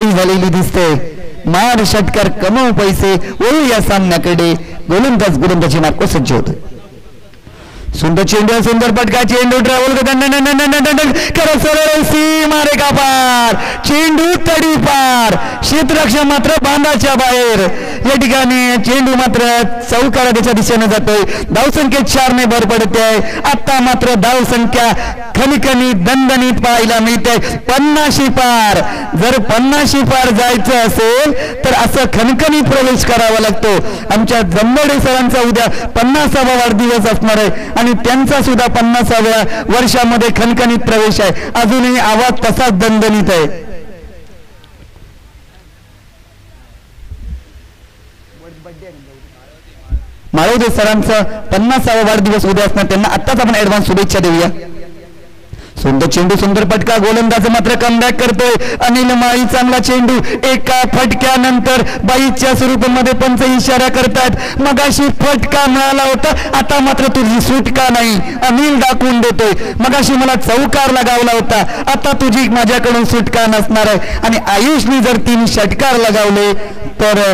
झालेली दिसते. मार षटकार कमव पैसे ओळू या सामन्याकडे. गोलंदाजी मार्को सज्ज होतो. सुंदर चेंडू, सुंदर पटका, चेंडू ट्रॅव्हल सीमा रेखा पार, चेंडू तडी पार, क्षेत्ररक्षक मात्र बांधाच्या बाहेर. या ठिकाणी चेंडू मात्र चौकाराच्या दिशेने जातोय. धावसंख्या 4 ने भर पडते आहे. आता मात्र धावसंख्या खणखणीत दणदणीत पाहायला मिळते. 50 पार. जर 50 पार जायचं असेल तर असं खणखणीत प्रवेश करावा लागतो. आमच्या जंबडे सरांचा उद्या 50वा वाढदिवस असणार आहे आणि त्यांचा सुद्धा 50व्या वर्षामध्ये खणखणीत प्रवेश आहे. अजूनही आवाज तसाच दणदणीत आहे. माळवदे सरांचा 50वा वाढदिवस उद्या असणार. त्यांना आत्ताच आपण ऍडव्हान्स शुभेच्छा देऊया. सुंदर चेंडू, सुंदर फटका, गोलंदाज मात्र कमबॅक करतोय. अनिल माळी चांगला चेंडू. एका फटक्यानंतर बाईच्या स्वरूपामध्ये पंच इशारा करतात. मगाशी फटका मिळाला होता, आता मात्र तुझी सुटका नाही. अनिल दाखवून देतोय, मगाशी मला चौकार लगावला होता, आता तुझी माझ्याकडून सुटका नसणार आहे. आणि आयुषने जर 3 षटकार लगावले तर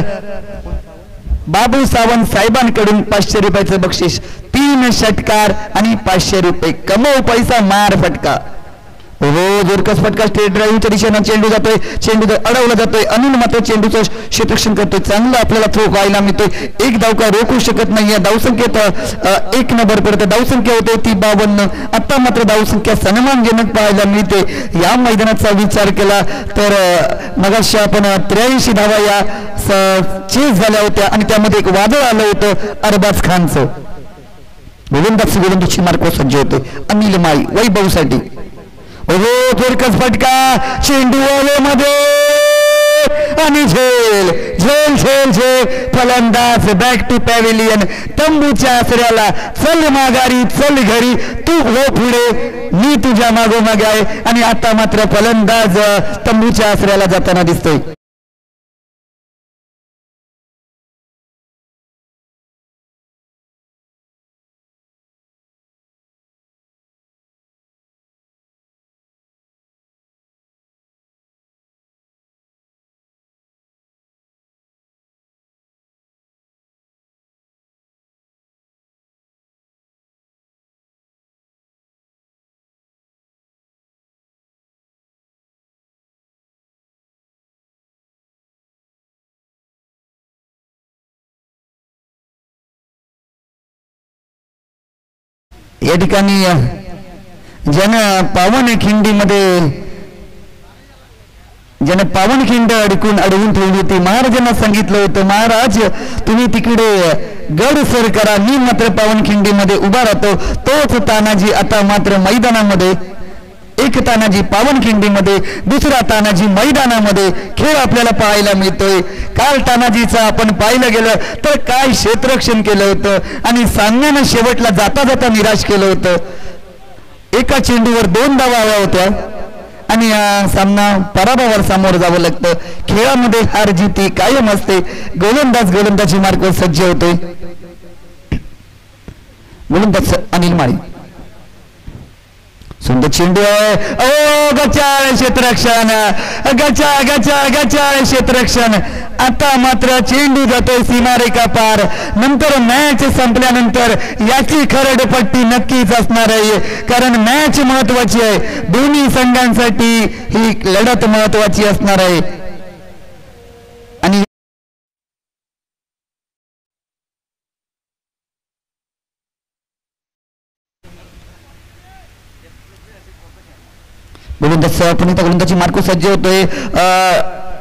बाबू सावंत साहेबांकडून 500 रुपयाचं बक्षीस. 3 षटकार आणि 500 रुपये. कमव पैसा मार फटका. हो जोरकस फटका, स्ट्रेट ड्राईव्हच्या दिशेनं चेंडू जातोय. चेंडू अडवला जातोय. अनिल मात्र चेंडूचं क्षेत्ररक्षण करतोय. चांगला आपल्याला थ्रो पाहायला मिळतोय. एक धाव का रोखू शकत नाहीये. धावसंख्येत 1 नंबर पडते. धावसंख्या होते ती 52. आता मात्र धावसंख्या सन्मानजनक पाहायला मिळते. या मैदानाचा विचार केला तर मगाशी आपण 83 धावा या चेस झाल्या होत्या आणि त्यामध्ये एक वादळ आलं होतं अरबाज खानचं. गोलंदाजी मार्को सज्ज होते. अनिल माई वैभवसाठी. जोरकस फटका, चेंडू मध्ये आणि झेल झेल झेल झेल. फलंदाज बॅक टू पॅव्हिलियन. तंबूच्या आसऱ्याला चल माघारी, चल घरी, तू हो पुढे, मी तुझ्या मागोमागे आहे. आणि आता मात्र फलंदाज तंबूच्या आसऱ्याला जाताना दिसतोय. या ठिकाणी ज्यानं पावनखिंड अडवून ठेवली होती, महाराजांना सांगितलं होतं, महाराज तुम्ही तिकडे गड सर करा, मी मात्र पावनखिंडीमध्ये उभा राहतो. तोच तानाजी आता मात्र मैदानामध्ये. एक तानाजी पावनखिंडीमध्ये, दुसरा तानाजी मैदानामध्ये. खेळ आपल्याला पाहायला मिळतोय. काल तानाजीचा आपण पाहिलं गेलं तर काय क्षेत्ररक्षण केलं होतं आणि सामन्यानं शेवटला जाता जाता निराश केलं होतं. एका चेंडूवर 2 धावा हव्या होत्या आणि सामना पराभवावर सामोरं जावं लागतं. खेळामध्ये हार जिती कायम असते. गोलंदाजी मार्ग सज्ज होतोय. गोलंदाज अनिल माळी. सुंदर चेंडू आहे. गचाळ क्षेत्ररक्षण, गचाळ क्षेत्ररक्षण. आता मात्र चेंडू जातोय सीमारेखा पार. नंतर मॅच संपल्यानंतर याची खरडपट्टी नक्कीच असणार आहे, कारण मॅच महत्वाची आहे. दोन्ही संघांसाठी ही लढत महत्वाची असणार आहे. आणि गोलंदाजी मार्को सज्ज होतोय.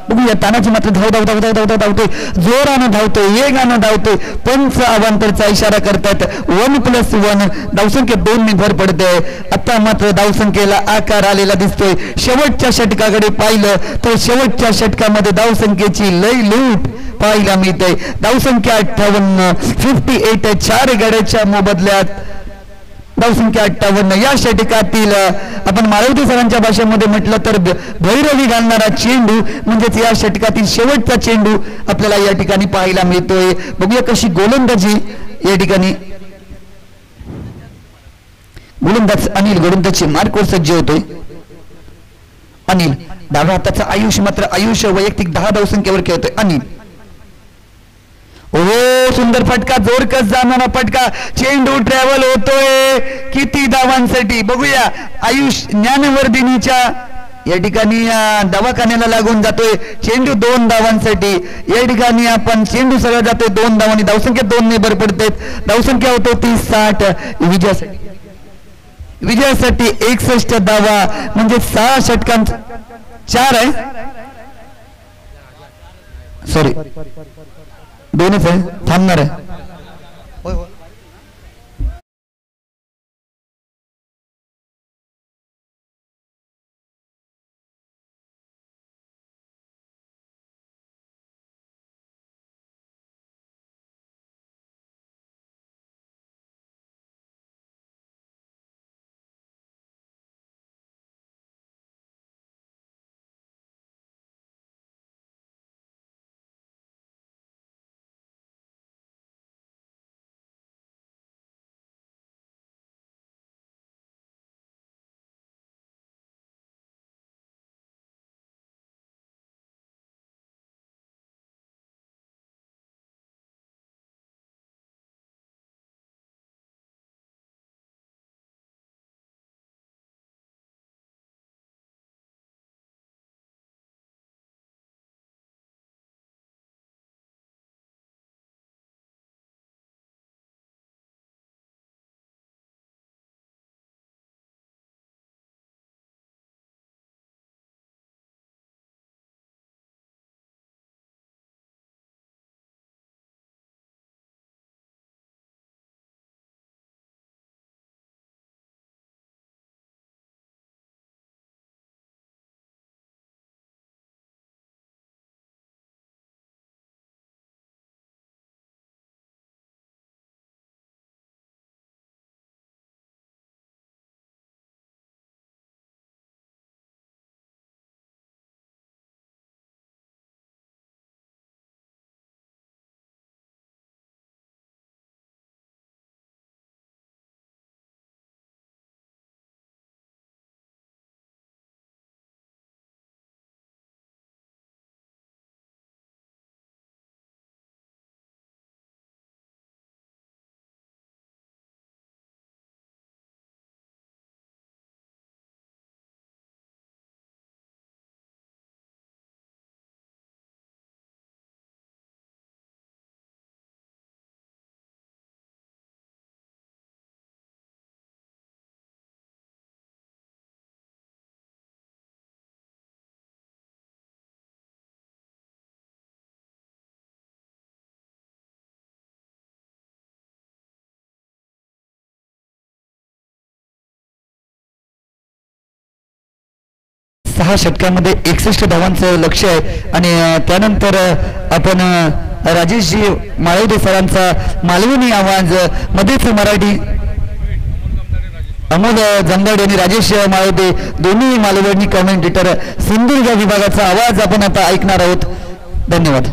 बघूया तानाजी मात्र धावतोय, जोरानं धावतोय, वेगानं धावतोय. पंच अवांतरचा इशारा करतात. 1+1 धावसंख्या 2 ने भर पडते. आता मात्र धावसंख्येला आकार आलेला दिसतोय. शेवटच्या षटकाकडे पाहिलं तर शेवटच्या षटकामध्ये धावसंख्येची लय लूट पाहायला मिळते. धावसंख्या 58, 58 4 गड्याच्या मोबदल्यात धावसंख्या 58. या षटकातील आपण माळवते सरांच्या भाषेमध्ये म्हटलं तर भैरवी घालणारा चेंडू म्हणजेच या षटकातील शेवटचा चेंडू आपल्याला या ठिकाणी पाहायला मिळतोय. बघूया कशी गोलंदाजी या ठिकाणी. गोलंदाज अनिल, गोलंदाजी मार्कवर सज्ज होतोय. अनिल डाव्या हाताचा आयुष मात्र आयुष वैयक्तिक 10 धावसंख्येवर खेळतोय अनिल. ओ सुंदर फटका, जोरकस जाणारा फटका, चेंडू ट्रॅव्हल होतोय किती धावांसाठी बघूया. आयुष ज्ञानवर्धिनीच्या या ठिकाणी दवाखान्याला लागून जातोय. चेंडू 2 धावांसाठी या ठिकाणी आपण चेंडू सगळं जातोय 2 धावांनी. धावसंख्या 2 ने भर पडते. धावसंख्या होतो 30-60. विजयासाठी 61 धावा म्हणजे 6 षटकांचा 4 आहे. सॉरी 2च आहे, थांबणार आहे. सहा षटकांमध्ये 61 धावांचं लक्ष्य आहे. आणि त्यानंतर आपण राजेशजी माळवदे सरांचा मालवणी आवाज मध्येच मराठी अमोल जमदाडे आणि राजेश माळवदे दोन्ही मालवणी कमेंटेटर सिंधुदुर्ग विभागाचा आवाज आपण आता ऐकणार आहोत. धन्यवाद.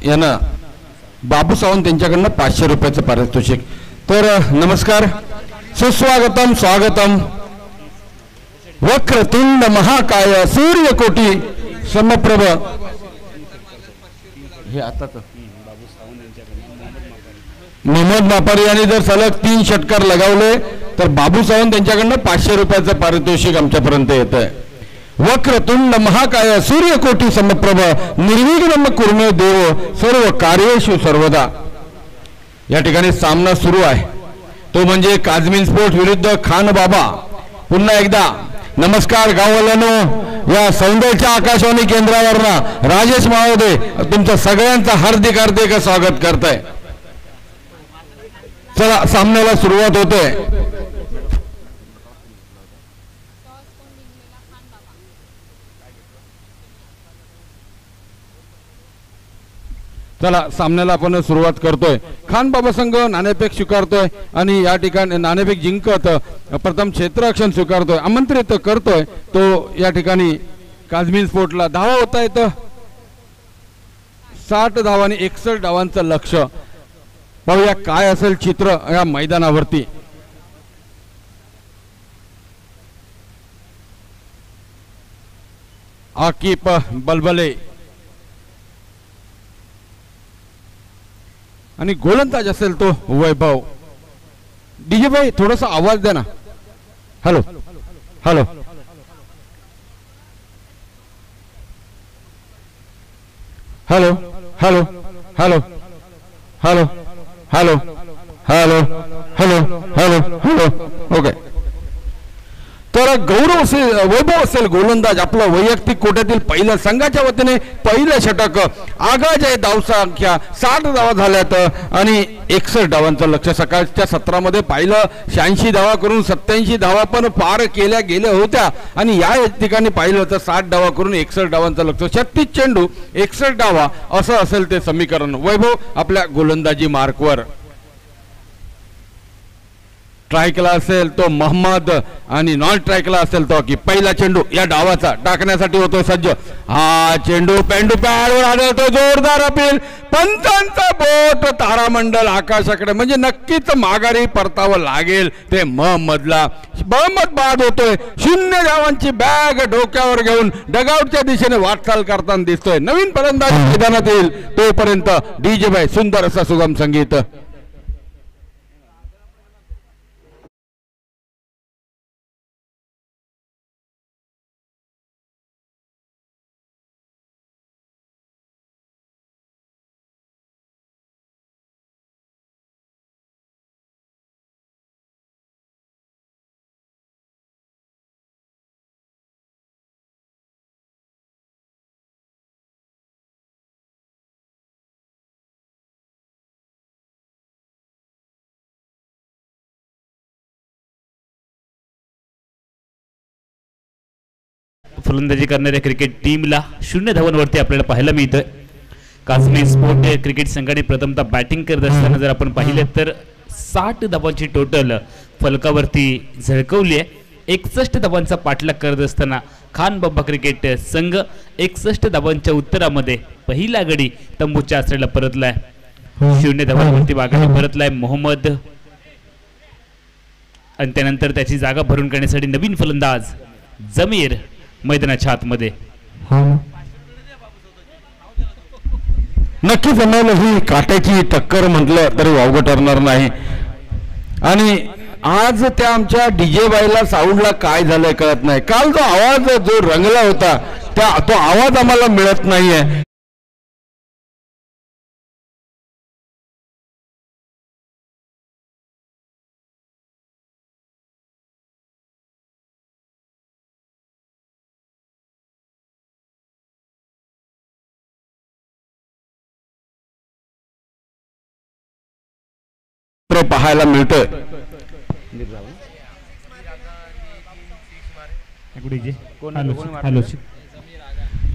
यांना बाबू सावंत यांच्याकडनं 500 रुपयाचं पारितोषिक. तर नमस्कार, सुस्वागतम, स्वागतम. वक्रतुंड महाकाय सूर्यकोटी समप्रभ. हे आता मोहम्मद मापारी यांनी जर सलग 3 षटकार लगावले तर बाबू सावंत यांच्याकडनं 500 रुपयाचं पारितोषिक आमच्यापर्यंत येत आहे. वक्रतुंड महाकाय सूर्यकोटी समप्रभ निर्विघ्नं कुर्मे देव सर्व कार्येषु सर्वदा. या ठिकाणी सामना सुरू आहे, तो म्हणजे काजमीन स्पोर्ट विरुद्ध खान बाबा. पुन्हा एकदा नमस्कार गाववाल्यांनो, या सौंदर्याच्या आकाशवाणी केंद्रावरनं राजेश माळवदे तुमचं सगळ्यांचं हार्दिक हार्दिक स्वागत करताय. चला सामन्याला सुरुवात होते. चला सामन्याला आपण सुरुवात करतोय. खान बाबा संघ नाणेफेक स्वीकारतोय आणि या ठिकाणी नाणेफेक जिंकत प्रथम क्षेत्ररक्षण स्वीकारतोय, आमंत्रित करतोय तो या ठिकाणी काझमीन स्पोर्टला. धावा होता येतं 60 धावांनी 61 धावांचं लक्ष. पाहूया काय असेल चित्र या मैदानावरती. आकिब बलबले आणि गोलंदाज असेल तो वैभव. डीजे भाई थोडासा आवाज द्या ना. Hello hello hello hello hello hello hello hello hello hello hello okay. तर गौरव असेल, वैभव असेल गोलंदाज, आपलं वैयक्तिक कोट्यातील पहिल्या संघाच्या वतीने पहिलं षटक. आगाज आहे धावसंख्या 60 धावा झाल्यात आणि 61 धावांचं लक्ष. सकाळच्या सत्रामध्ये पाहिलं 86 धावा करून 87 धावा पण पार केल्या गेल्या होत्या आणि या ठिकाणी पाहिलं तर 60 धावा करून 61 धावांचं लक्ष. 36 चेंडू 61 धावा असं असेल ते समीकरण. वैभव आपल्या गोलंदाजी मार्कवर. ट्रायकला असेल तो मोहम्मद आणि नॉन ट्रायकला असेल तो की पहिला चेंडू या डावाचा टाकण्यासाठी होतोय सज्ज. हा चेंडू पेंडू पॅडवर आढळतो. जोरदार अपील. पंचांचा बोट तारामंडल आकाशाकडे, म्हणजे नक्कीच माघारी परतावं लागेल ते मोहम्मदला. मोहम्मद बाद होतोय. 0 धावांची बॅग डोक्यावर घेऊन डगआउटच्या दिशेने वाटचाल करताना दिसतोय. नवीन फलंदाज मैदानात येईल तोपर्यंत डीजे भाई सुंदर असं सुगम संगीत. फलंदाजी करणाऱ्या क्रिकेट टीमला 0 धावांवरती आपल्याला पाहायला मिळतंय. काझमीन स्पोर्ट क्रिकेट संघाने प्रथमतः बॅटिंग करत असताना जर आपण पाहिलं तर 60 धावांची टोटल फलकावरती झळकवली आहे. 61 धावांचा पाठलाग करत असताना खान बाबा क्रिकेट संघ 61 धावांच्या उत्तरामध्ये पहिला गडी तंबूच्या आश्रयाला परतलाय. 0 धावांवरती माघारी परतलाय मोहम्मद आणि त्यानंतर त्याची जागा भरून काढण्यासाठी नवीन फलंदाज जमीर मैदानाच्या आतमध्ये. नक्की जमवलं. ही काट्याची टक्कर म्हटलं तरी वावगं ठरणार नाही. आणि आज त्या आमच्या डीजे बाईला साऊंडला काय झालंय कळत नाही. काल जो आवाज जो रंगला होता तो आवाज आम्हाला मिळत नाहीये. पाहायला मिळतोय.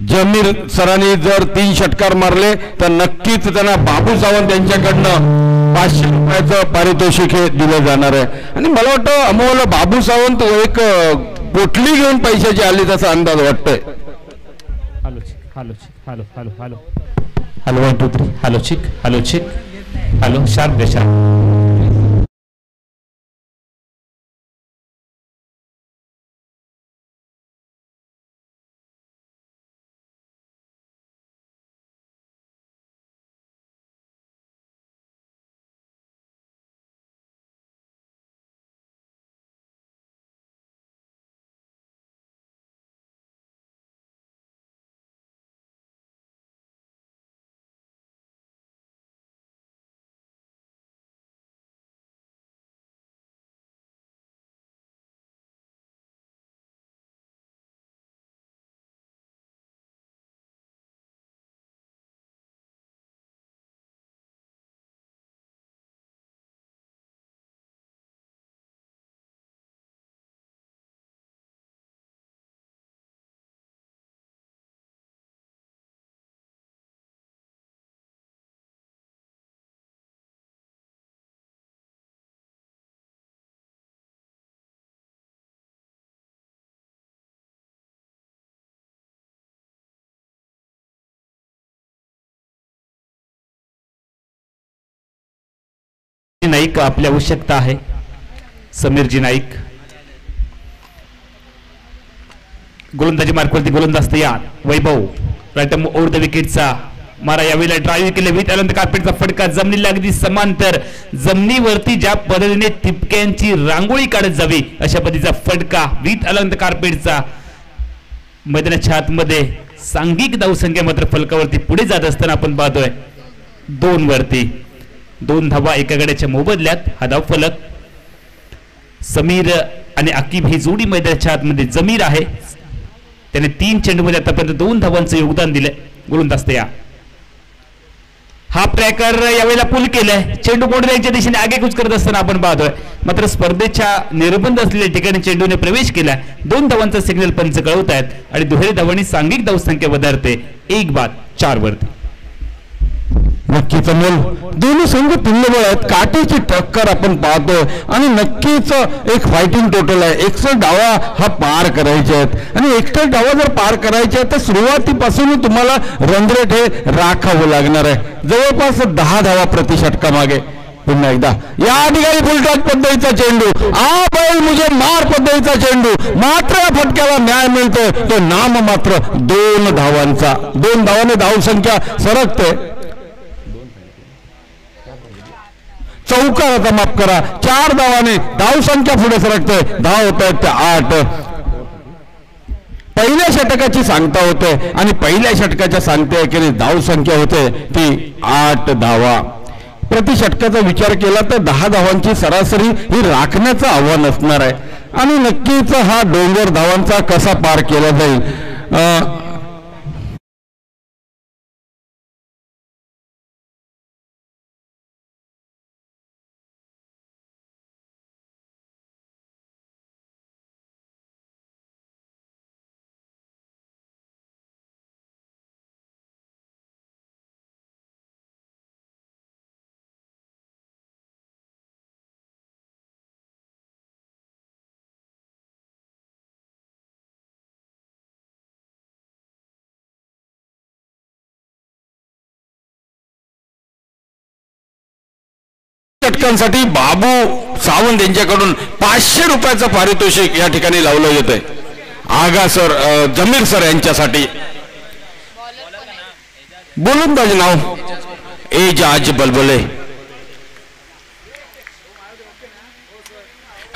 जमीर सरांनी जर 3 षटकार मारले तर नक्कीच त्यांना बाबू सावंत यांच्याकडनं 500 रुपयाचं पारितोषिक हे दिलं जाणार आहे. आणि मला वाटतं अमोल बाबू सावंत एक पोटली घेऊन पैशाची आली तसा अंदाज वाटतोय. Hello hello hello hello hello hello 1 2 3 hello check hello check hello sharp sharp. Naik आपली आवश्यकता आहे. समीरजी नाईक गोलंदाजी मार्कवरती गोलंदाज तयार. वैभव राईट ओव्हर द विकेटचा मारा यावेळेला ड्राईव्ह केले विथ अनंत कार्पेटचा फटका जमिनीला अगदी समांतर जमिनीवरती ज्या पद्धतीने टिपक्यांची रांगोळी काढत जावी अशा पद्धतीचा फटका विथ अनंत कार्पेटचा मैदानाच्या आतमध्ये सांघिक धावसंख्या मात्र फलकावरती पुढे जात असताना आपण पाहतोय 2 वरती 2 धावा एका गड्याच्या मोबदल्यात हा धाव फलक. समीर आणि अकीब ही जोडी मैदानाच्या आतमध्ये जमीर आहे. त्याने 3 चेंडूमध्ये आतापर्यंत 2 धावांचं योगदान दिलंय. गोलंदाज तयार. हा ट्रॅकर यावेळेला पूल केलाय. चेंडू कोणत्याच्या दिशेने आगेकूच करत असताना आपण पाहतोय मात्र स्पर्धेच्या निर्बंध असलेल्या ठिकाणी चेंडूने प्रवेश केलाय. 2 धावांचा सिग्नल पंच कळवत आहेत आणि दुहेरी धावांनी सांघिक धावसंख्या वधारते 1-4 वरती. नक्कीच अमोल दोन्ही संघ तुल्यबळ आहेत. काटेची टक्कर आपण पाहतोय आणि नक्कीच एक फायटिंग टोटल आहे. 61 डावा हा पार करायचे आहेत आणि 61 डावा जर पार करायचे आहेत तर सुरुवातीपासून तुम्हाला रन रेट हे राखावं लागणार आहे. जवळपास 10 धावा प्रति षटका मागे. पुन्हा एकदा या ठिकाणी फुलटॉस पद्धतीचा चेंडू आ बैल मुझे मार पद्धतीचा चेंडू मात्र या फटक्याला न्याय मिळतोय. तो नाम मात्र 2 धावांचा. 2 धावाने धावसंख्या सरकते. चौकाराचा माफ करा 4 धावाने धावसंख्या पुढे सरकते. धाव होत आहेत त्या 8. पहिल्या षटकाची सांगता होते आणि पहिल्या षटकाच्या सांगते धावसंख्या होते ती 8 धावा. प्रति षटकाचा विचार केला तर 10 धावांची सरासरी ही राखण्याचं आव्हान असणार आहे आणि नक्कीच हा डोंगर धावांचा कसा पार केला जाईल. षटकांसाठी बाबू सावंत यांच्याकडून 500 रुपयाचं पारितोषिक या ठिकाणी लावलं येत आहे. आगा सर जमीर सर यांच्यासाठी. गोलंदाज नाव Ejaz Balbale.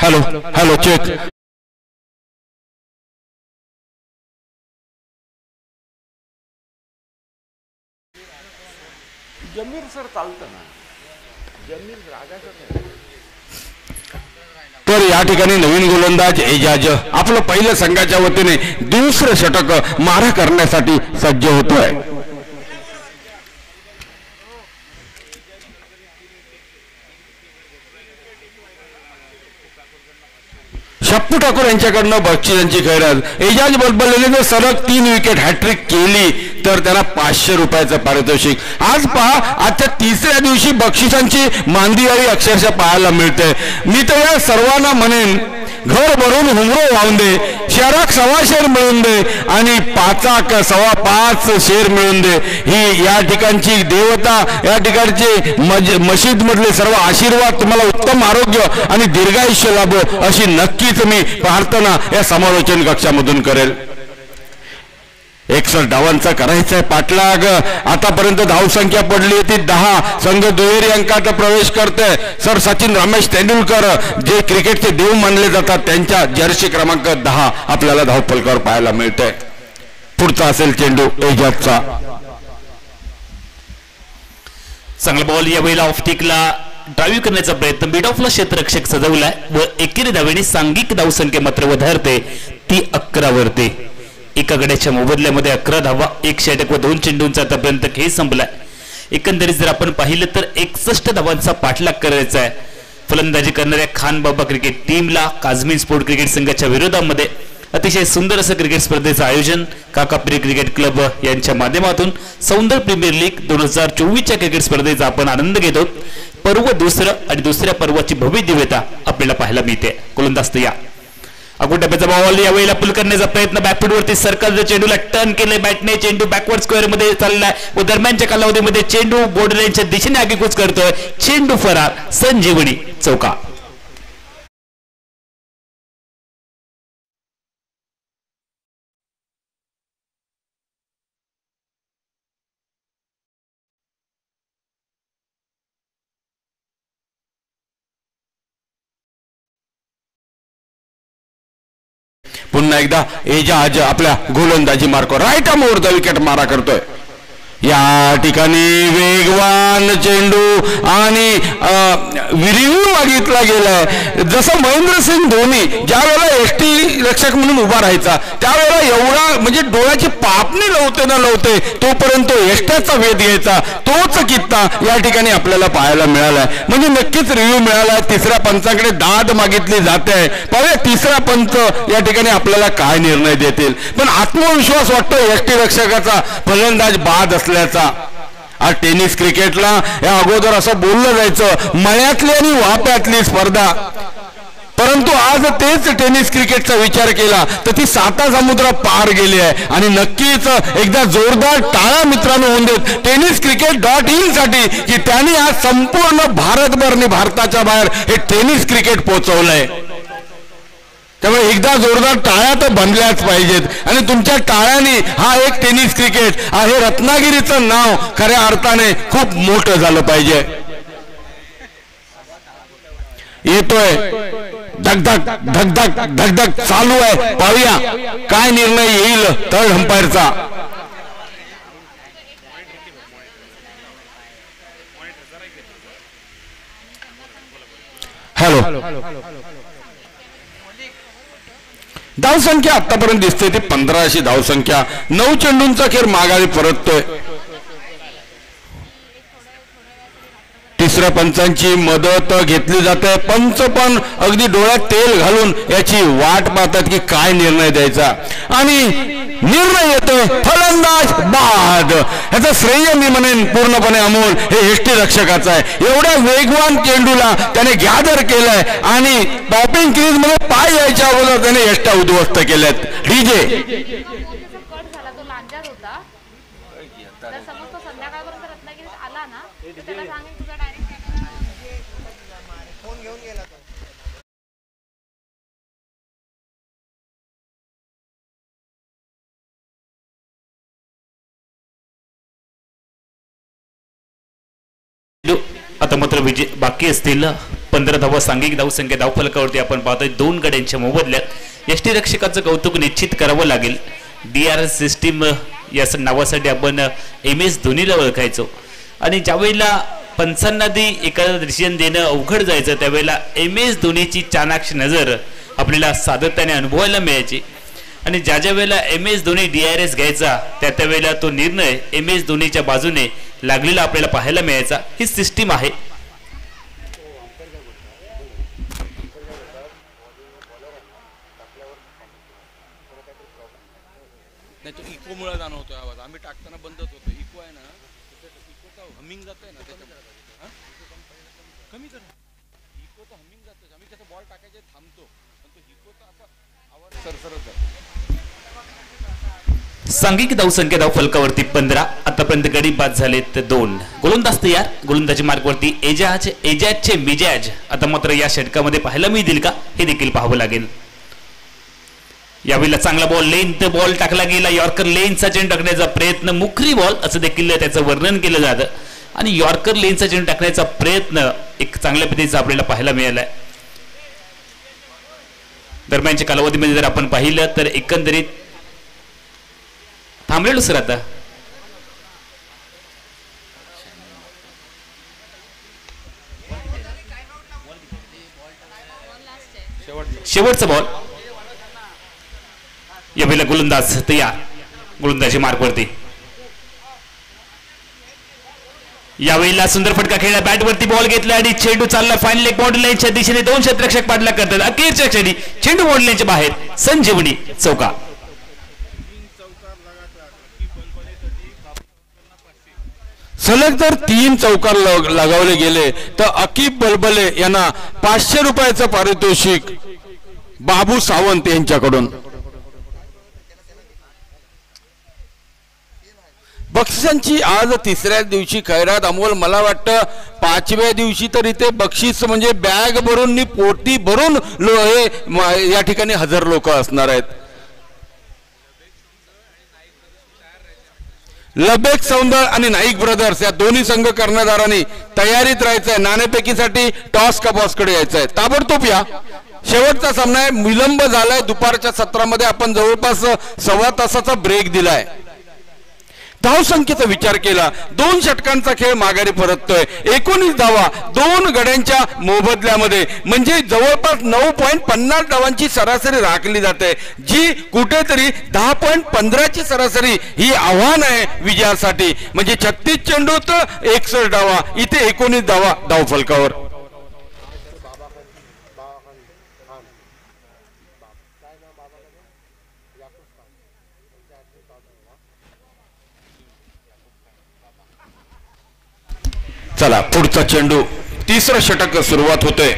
Hello hello check. Jameer sir चालतं ना. तर या ठिकाणी नवीन गोलंदाज एजाज आपलं पहिल्या संघाच्या वतीने 2रं षटक मारा करण्यासाठी सज्ज होतोय. शप्पू ठाकूर यांच्याकडनं बक्षिसांची खैरात. एजाज बलबलेने जर सलग 3 विकेट हॅट्रिक केली तर त्याला 500 रुपयाचं पारितोषिक. आज पहा आजच्या 3ऱ्या दिवशी बक्षिसांची मांदियाळी अक्षरशः पाहायला मिळते. मी तर या सर्वांना म्हणेन घर भरून हुमरो वाहून दे. शहराक 1.25 शेर मिळून दे आणि 5 5.25 शेर मिळून दे. ही या ठिकाणची देवता या ठिकाणचे मशीद मधले सर्व आशीर्वाद तुम्हाला उत्तम आरोग्य आणि दीर्घायुष्य लाभो अशी नक्कीच मी प्रार्थना या समालोचन कक्षामधून करेल. 61 डावांचा करायचा आहे पाठलाग. आतापर्यंत धावसंख्या पडली ती 10. संघ दुहेरी अंकात प्रवेश करते. सर सचिन रमेश तेंडुलकर जे क्रिकेटचे देव मानले जातात त्यांच्या जर्सी क्रमांक 10 आपल्याला धावफलकावर पाहायला मिळते. पुढचा असेल चेंडू एजाजचा. चांगला बॉल यावेळेला ऑफटिकला ड्राईव्ह करण्याचा प्रयत्न मिड ऑफला क्षेत्ररक्षक सजवलाय व एकेरी धावेने सांघिक धावसंख्या मात्र वधारते ती 11 वरती. एका गड्याच्या मोबदल्यामध्ये 11 धावा 1 षटक व 2 चेंडूंचा आतापर्यंत खेळ संपलाय. एकंदरीत जर आपण पाहिलं तर 61 धावांचा पाठलाग करायचा आहे. फलंदाजी करणाऱ्या खान बाबा क्रिकेट टीमला काझमीन स्पोर्ट क्रिकेट संघाच्या विरोधामध्ये अतिशय सुंदर असं क्रिकेट स्पर्धेचं आयोजन काकाप्री क्रिकेट क्लब यांच्या माध्यमातून सौंदर्य प्रीमियर लीग 2024च्या क्रिकेट स्पर्धेचा आपण आनंद घेतो. पर्व 2रं आणि 2ऱ्या पर्वाची भव्य दिव्यता आपल्याला पाहायला मिळते. गोलंदाज तयार. अगोदर डब्याचा बॉल यावेळेला पुल करण्याचा प्रयत्न बॅकफूट वरती सर्कल चेंडूला टर्न केले बॅटने चेंडू बॅकवर्ड स्क्वेअर मध्ये चाललाय व दरम्यानच्या कालावधीमध्ये चेंडू बॉर्डर लाईनच्या दिशेने आगेकूच करतोय चेंडू फरार संजीवनी चौका. पुन्हा एकदा एजाज आपल्या गोलंदाजी मार्को राईट आर्मवर विकेट मारा करतोय. या ठिकाणी वेगवान चेंडू आणि रिव्ह्यू मागितला गेलाय. जसं महेंद्रसिंग धोनी ज्या वेळेला एसटी रक्षक म्हणून उभा राहायचा त्यावेळेला एवढा म्हणजे डोळ्याची पापणी लवते ना लवते तोपर्यंत एसट्याचा वेध घ्यायचा तोच कित्ता या ठिकाणी आपल्याला पाहायला मिळालाय. म्हणजे नक्कीच रिव्ह्यू मिळाला. तिसऱ्या पंचाकडे दाद मागितली जाते. पाहूया तिसरा पंच या ठिकाणी आपल्याला काय निर्णय देतील. पण आत्मविश्वास वाटतो एसटी रक्षकाचा फलंदाज बाद असल्याचा. आज टेनिस क्रिकेटला या अगोदर असं बोललं जायचं मळ्यातली आणि वाप्यातली स्पर्धा, परंतु आज तेच टेनिस क्रिकेटचा विचार केला तर ती 7 समुद्र पार गेली आहे. आणि नक्कीच एकदा जोरदार टाळा मित्रांनो होऊन देत tenniscricket.in साठी की त्यांनी आज संपूर्ण भारतभर आणि भारताच्या बाहेर हे टेनिस क्रिकेट पोहोचवलंय. त्यामुळे एकदा जोरदार टाळ्या तर बनल्याच पाहिजेत आणि तुमच्या टाळ्याने हा एक टेनिस क्रिकेट हे रत्नागिरीचं नाव खऱ्या अर्थाने खूप मोठं झालं पाहिजे. येतोय धगधग धगधग धगधग चालू आहे. पाहूया काय निर्णय येईल थर्ड अंपायरचा. हॅलो धावसंख्या आतापर्यंत दिसते ती 15 अशी धावसंख्या. 9 चेंडूंचा खेळ माघारी परततोय. तिसऱ्या पंचांची मदत घेतली जाते. पंच पण अगदी डोळ्यात तेल घालून याची वाट पाहतात की काय निर्णय द्यायचा आणि निर्णय येतोय फलंदाज बाद. याचं श्रेय मी म्हणेन पूर्णपणे अमोल हे एसटी रक्षकाचं आहे. एवढ्या वेगवान चेंडूला त्याने गॅदर केलाय आणि टॉपिंग क्रीज मध्ये पाय यायच्या अगोदर त्याने एसट्या उद्ध्वस्त केल्यात. डीजे आता मात्र विजय बाकी असतील 15 धावा. सांघिक धावसंख्या धावफलकावरती आपण पाहतोय 2 गड्यांच्या मोबदल्यात एसटी रक्षकाचं कौतुक निश्चित करावं लागेल. DRS सिस्टीम या नावासाठी आपण MS धोनीला ओळखायचो आणि ज्यावेळेला पंचांना एखादा डिसिजन देणं अवघड जायचं त्यावेळेला MS धोनीची चाणाक्ष नजर आपल्याला सातत्याने अनुभवायला मिळायची आणि ज्या ज्या वेळेला MS धोनी DRS घ्यायचा त्या वेळेला तो निर्णय MS धोनीच्या बाजूने लागलेला आपल्याला पाहायला मिळायचा. ही सिस्टीम आहे. नाही तो इको मुळे जाणवतोय आवाज. आम्ही टाकताना बंदच होतो. इको आहे ना इकोचा हमिंग जातोय ना त्याच्यामुळे कमी कर. इकोचा हमिंग जातोय. आम्ही त्याचा बॉल टाकायचे थांबतो पण तो इकोचा असा आवाज सरसरत आहे. सांघिक धावसंख्या धावफलकावरती 15. आतापर्यंत गडी बाद झालेत 2. गोलंदाज तयार. गोलंदाजी मार्गावरती एजाजचे मिजाज आता मात्र या षटकामध्ये पाहायला मिळतील का हे देखील पाहावं लागेल. यावेळेला चांगला बॉल लेंथ बॉल टाकला गेला. यॉर्कर लेनचा चेंडू टाकण्याचा प्रयत्न मुखरी बॉल असं देखील त्याचं वर्णन केलं जातं आणि यॉर्कर लेनचा चेंडू टाकण्याचा प्रयत्न एक चांगल्या पद्धतीचा आपल्याला पाहायला मिळालाय. दरम्यानच्या कालावधीमध्ये जर आपण पाहिलं तर एकंदरीत थांबलेलो सर आता शेवटचा बॉल. यावेळेला गोलंदाज तयार. गोलंदाजी मार्कवरती यावेळेला सुंदर फटका खेळला. बॅटवरती बॉल घेतला आणि चेंडू चालला फायनल लेग बॉर्डर लाईनच्या दिशेने. 2 क्षेत्ररक्षक पाठलाग करतात. अखेरच्या क्षणी चेंडू बॉर्डर लाईनच्या बाहेर संजीवनी चौका. सलग जर 3 चौकार लगावले गेले तर अकीब बलबले यांना 500 रुपयाचं पारितोषिक बाबू सावंत यांच्याकडून. बक्षिसांची आज तिसऱ्या दिवशी खैरात. अमोल मला वाटतं 5व्या दिवशी तर इथे बक्षीस म्हणजे बॅग भरून पोटी भरून हे या ठिकाणी हजर लोक असणार आहेत. लबेक सौंदळ आणि नाईक ब्रदर्स या दोन्ही संघ कर्णधारांनी तयारीत राहायचंय. नाणेफेकीसाठी टॉस का बॉसकडे यायचंय. ताबडतोब या. शेवटचा सामना आहे. विलंब झालाय. दुपारच्या सत्रामध्ये आपण जवळपास 1.25 तासाचा ब्रेक दिलाय. धावसंख्येचा विचार केला 2 षटकांचा खेळ माघारी परततोय. 19 धावा 2 गड्यांच्या मोबदल्यामध्ये म्हणजे जवळपास 9.50 धावांची सरासरी राखली जाते, जी कुठेतरी 10.15 ची सरासरी ही आव्हान आहे विजयासाठी. म्हणजे 36 चेंडूत 61 धावा, इथे 19 धावा धावफलकावर. चला पुढचा चेंडू. तिसरं षटक सुरुवात होतोय.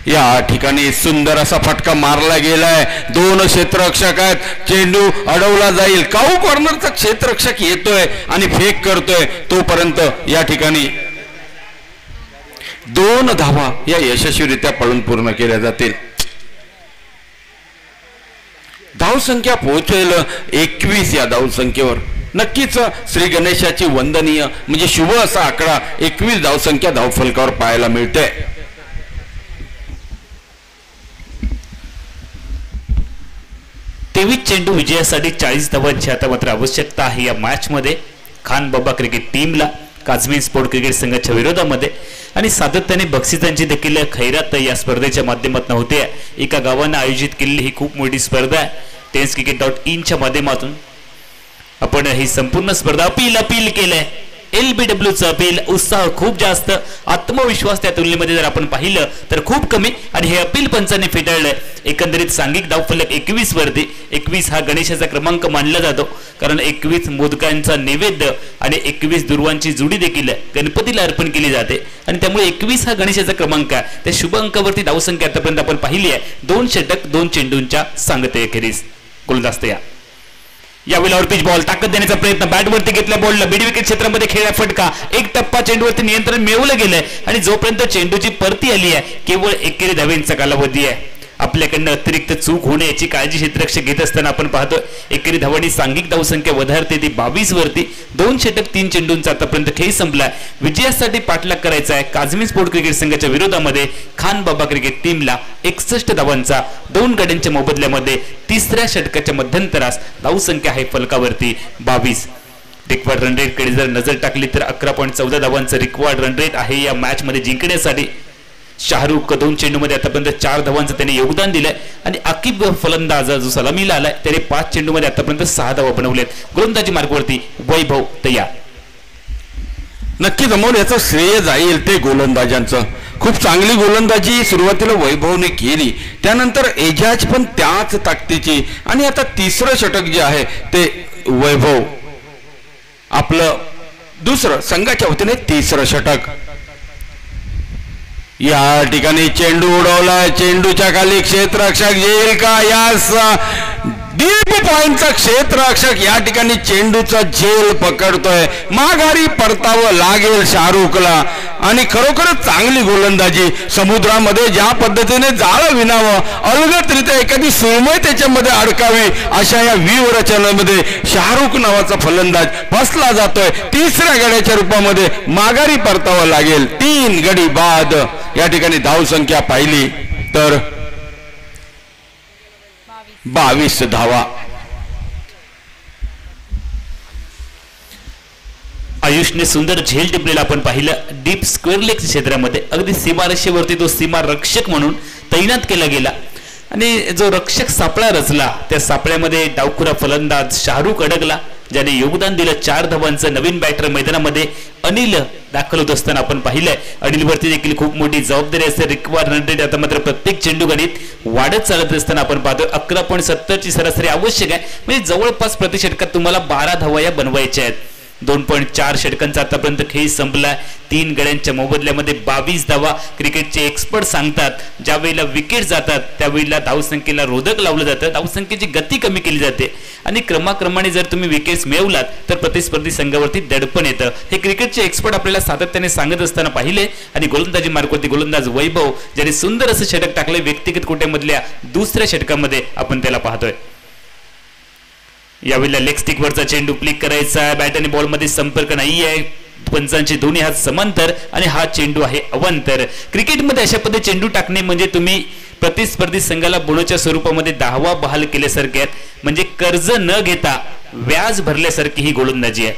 या ठिकाणी सुंदर असा फटका मारला गेलाय. 2 क्षेत्ररक्षक आहेत. चेंडू अडवला जाईल. काऊ कॉर्नरचा क्षेत्ररक्षक येतोय आणि फेक करतोय. तोपर्यंत या ठिकाणी 2 धावा या यशस्वीरित्या पळून पूर्ण केल्या जातील. धावसंख्या पोहोचेल 21 या धावसंख्येवर. नक्कीच श्री गणेशाची वंदनीय म्हणजे शुभ असा आकडा 21 धावसंख्या धावफलकावर पाहायला मिळते. तेवीस चेंडू विजयासाठी 40 धावांची आता मात्र आवश्यकता आहे या मॅच मध्ये खान बाबा क्रिकेट टीमला काझमीन स्पोर्ट क्रिकेट संघाच्या विरोधामध्ये. आणि सातत्याने बक्षिसांची देखील खैरात या स्पर्धेच्या माध्यमातून होते. एका गावानं आयोजित केलेली ही खूप मोठी स्पर्धा आहे. tenscricket.in च्या माध्यमातून आपण ही संपूर्ण स्पर्धा अपील केलंय. LBWचं अपील. उत्साह खूप जास्त, आत्मविश्वास त्या तुलनेमध्ये जर आपण पाहिलं तर खूप कमी. आणि हे अपील पंचांनी फेटाळलंय. एकंदरीत सांघिक धावफलक 21 वरती. 21 हा गणेशाचा क्रमांक मानला जातो, कारण 21 मोदकांचा नैवेद्य आणि 21 दुर्वांची जुडी देखील गणपतीला अर्पण केली जाते. आणि त्यामुळे 21 हा गणेशाचा क्रमांक आहे. त्या शुभ अंकावरती धावसंख्या आतापर्यंत आपण पाहिली आहे. 2 षटक 2 चेंडूंच्या सांगतेखेरीज. गोलंदाज या वेळेवर पिच बॉल ताकद देण्याचा प्रयत्न. बॅटवरती घेतल्या बॉलला मिड विकेट क्षेत्रामध्ये खेळला फटका. 1 टप्पा चेंडूवरती नियंत्रण मिळवलं गेलंय. आणि जोपर्यंत चेंडूची परती आली आहे केवळ 1 धावेंचा कालावधी आहे. आपल्याकडनं अतिरिक्त चूक होणे याची काळजी क्षेत्ररक्षक घेत असताना आपण पाहतोय. 1 धावांनी सांघिक धावसंख्या वधारते ती 22 वरती. 2 षटक 3 चेंडूंचा आतापर्यंत खेळ संपलाय. विजयासाठी पाठलाग करायचा आहे काझमीन स्पोर्ट क्रिकेट संघाच्या विरोधामध्ये खान बाबा क्रिकेट टीमला. 61 धावांचा 2 गड्यांच्या मोबदल्यामध्ये तिसऱ्या षटकाच्या मध्यंतरास धावसंख्या आहे फलकावरती 22. रिक्वायर्ड रन रेट कडे जर नजर टाकली तर 11.14 धावांचं रिक्वायर्ड रन रेट आहे या मॅच मध्ये जिंकण्यासाठी. शाहरुख 2 चेंडूमध्ये आतापर्यंत 4 धावांचं त्याने योगदान दिलंय. आणि आकिब फलंदाज जो सलामीला आलाय त्याने 5 चेंडूमध्ये आतापर्यंत 6 धावा बनवल्यात. गोलंदाजी मार्गावरती वैभव तयार. नक्की जमवून याचं श्रेय जाईल ते गोलंदाजांचं. खूप चांगली गोलंदाजी सुरुवातीला वैभवने केली, त्यानंतर एजाज पण त्याच ताकदीची. आणि आता तिसरं षटक जे आहे ते वैभव आपलं दुसरं संघाच्या वतीने तिसरं षटक. या ठिकाणी चेंडू उडवलाय. चेंडूच्या खाली क्षेत्ररक्षक येईल का? यास डीप पॉइंटचा क्षेत्ररक्षक या ठिकाणी चेंडूचा झेल पकडतोय. माघारी परतावं लागेल शाहरुखला. आणि खरोखरच चांगली गोलंदाजी. समुद्रामध्ये ज्या पद्धतीने जाळं विणावं, अलगदरित्या एखादी सुरमई त्याच्यामध्ये अडकावी, अशा या व्यूहरचनेमध्ये शाहरुख नावाचा फलंदाज फसला जातोय. तिसऱ्या गड्याच्या रूपामध्ये माघारी परतावं लागेल. 3 गडी बाद. या ठिकाणी धावसंख्या पाहिली तर 22 धावा. आयुषने सुंदर झेल टिपलेला आपण पाहिलं. डीप स्क्वेअर लेग क्षेत्रामध्ये अगदी सीमारेषेवरती तो सीमा रक्षक म्हणून तैनात केला गेला. आणि जो रक्षक सापळा रचला त्या सापळ्यामध्ये डावखुरा फलंदाज शाहरुख अडकला, ज्याने योगदान दिलं. 4 धावांचं. नवीन बॅटर मैदानामध्ये अनिल दाखल होत असताना आपण पाहिलंय. अनिलवरती देखील खूप मोठी जबाबदारी असते. रिक्वायर्ड रन रेट आता मात्र प्रत्येक चेंडू गणित वाढत चालत असताना आपण पाहतोय. 11.70 ची सरासरी आवश्यक आहे. म्हणजे जवळपास प्रति षटकात तुम्हाला 12 धावा या बनवायच्या आहेत. 2.4 षटकांचा आतापर्यंत खेळ संपला. 3 गड्यांच्या मोबदल्यामध्ये 22 धावा. क्रिकेटचे एक्सपर्ट सांगतात ज्या वेळेला विकेट जातात त्यावेळेला धावसंख्येला रोधक लावलं जातं, धावसंख्येची गती कमी केली जाते आणि क्रमाक्रमाने जर तुम्ही विकेट्स मिळवलात तर प्रतिस्पर्धी संघावरती दडपण येतं. हे क्रिकेटचे एक्सपर्ट आपल्याला सातत्याने सांगत असताना पाहिले. आणि गोलंदाजी मार्गावरती गोलंदाज वैभव ज्याने सुंदर असं षटक टाकले व्यक्तिगत कोट्यामधल्या दुसऱ्या षटकामध्ये आपण त्याला पाहतोय. यावेळेला लेग स्टिक वरचा चेंडू क्लिक करायचा. बॅट आणि बॉल मध्ये संपर्क नाही आहे. पंचांचे दोन्ही हात समांतर आणि हा चेंडू आहे अवांतर. क्रिकेटमध्ये अशा पद्धतीने चेंडू टाकणे म्हणजे तुम्ही प्रतिस्पर्धी संघाला बोनसच्या स्वरूपामध्ये धावा बहाल केल्यासारखे आहेत. म्हणजे कर्ज न घेता व्याज भरल्यासारखी ही गोलंदाजी आहे.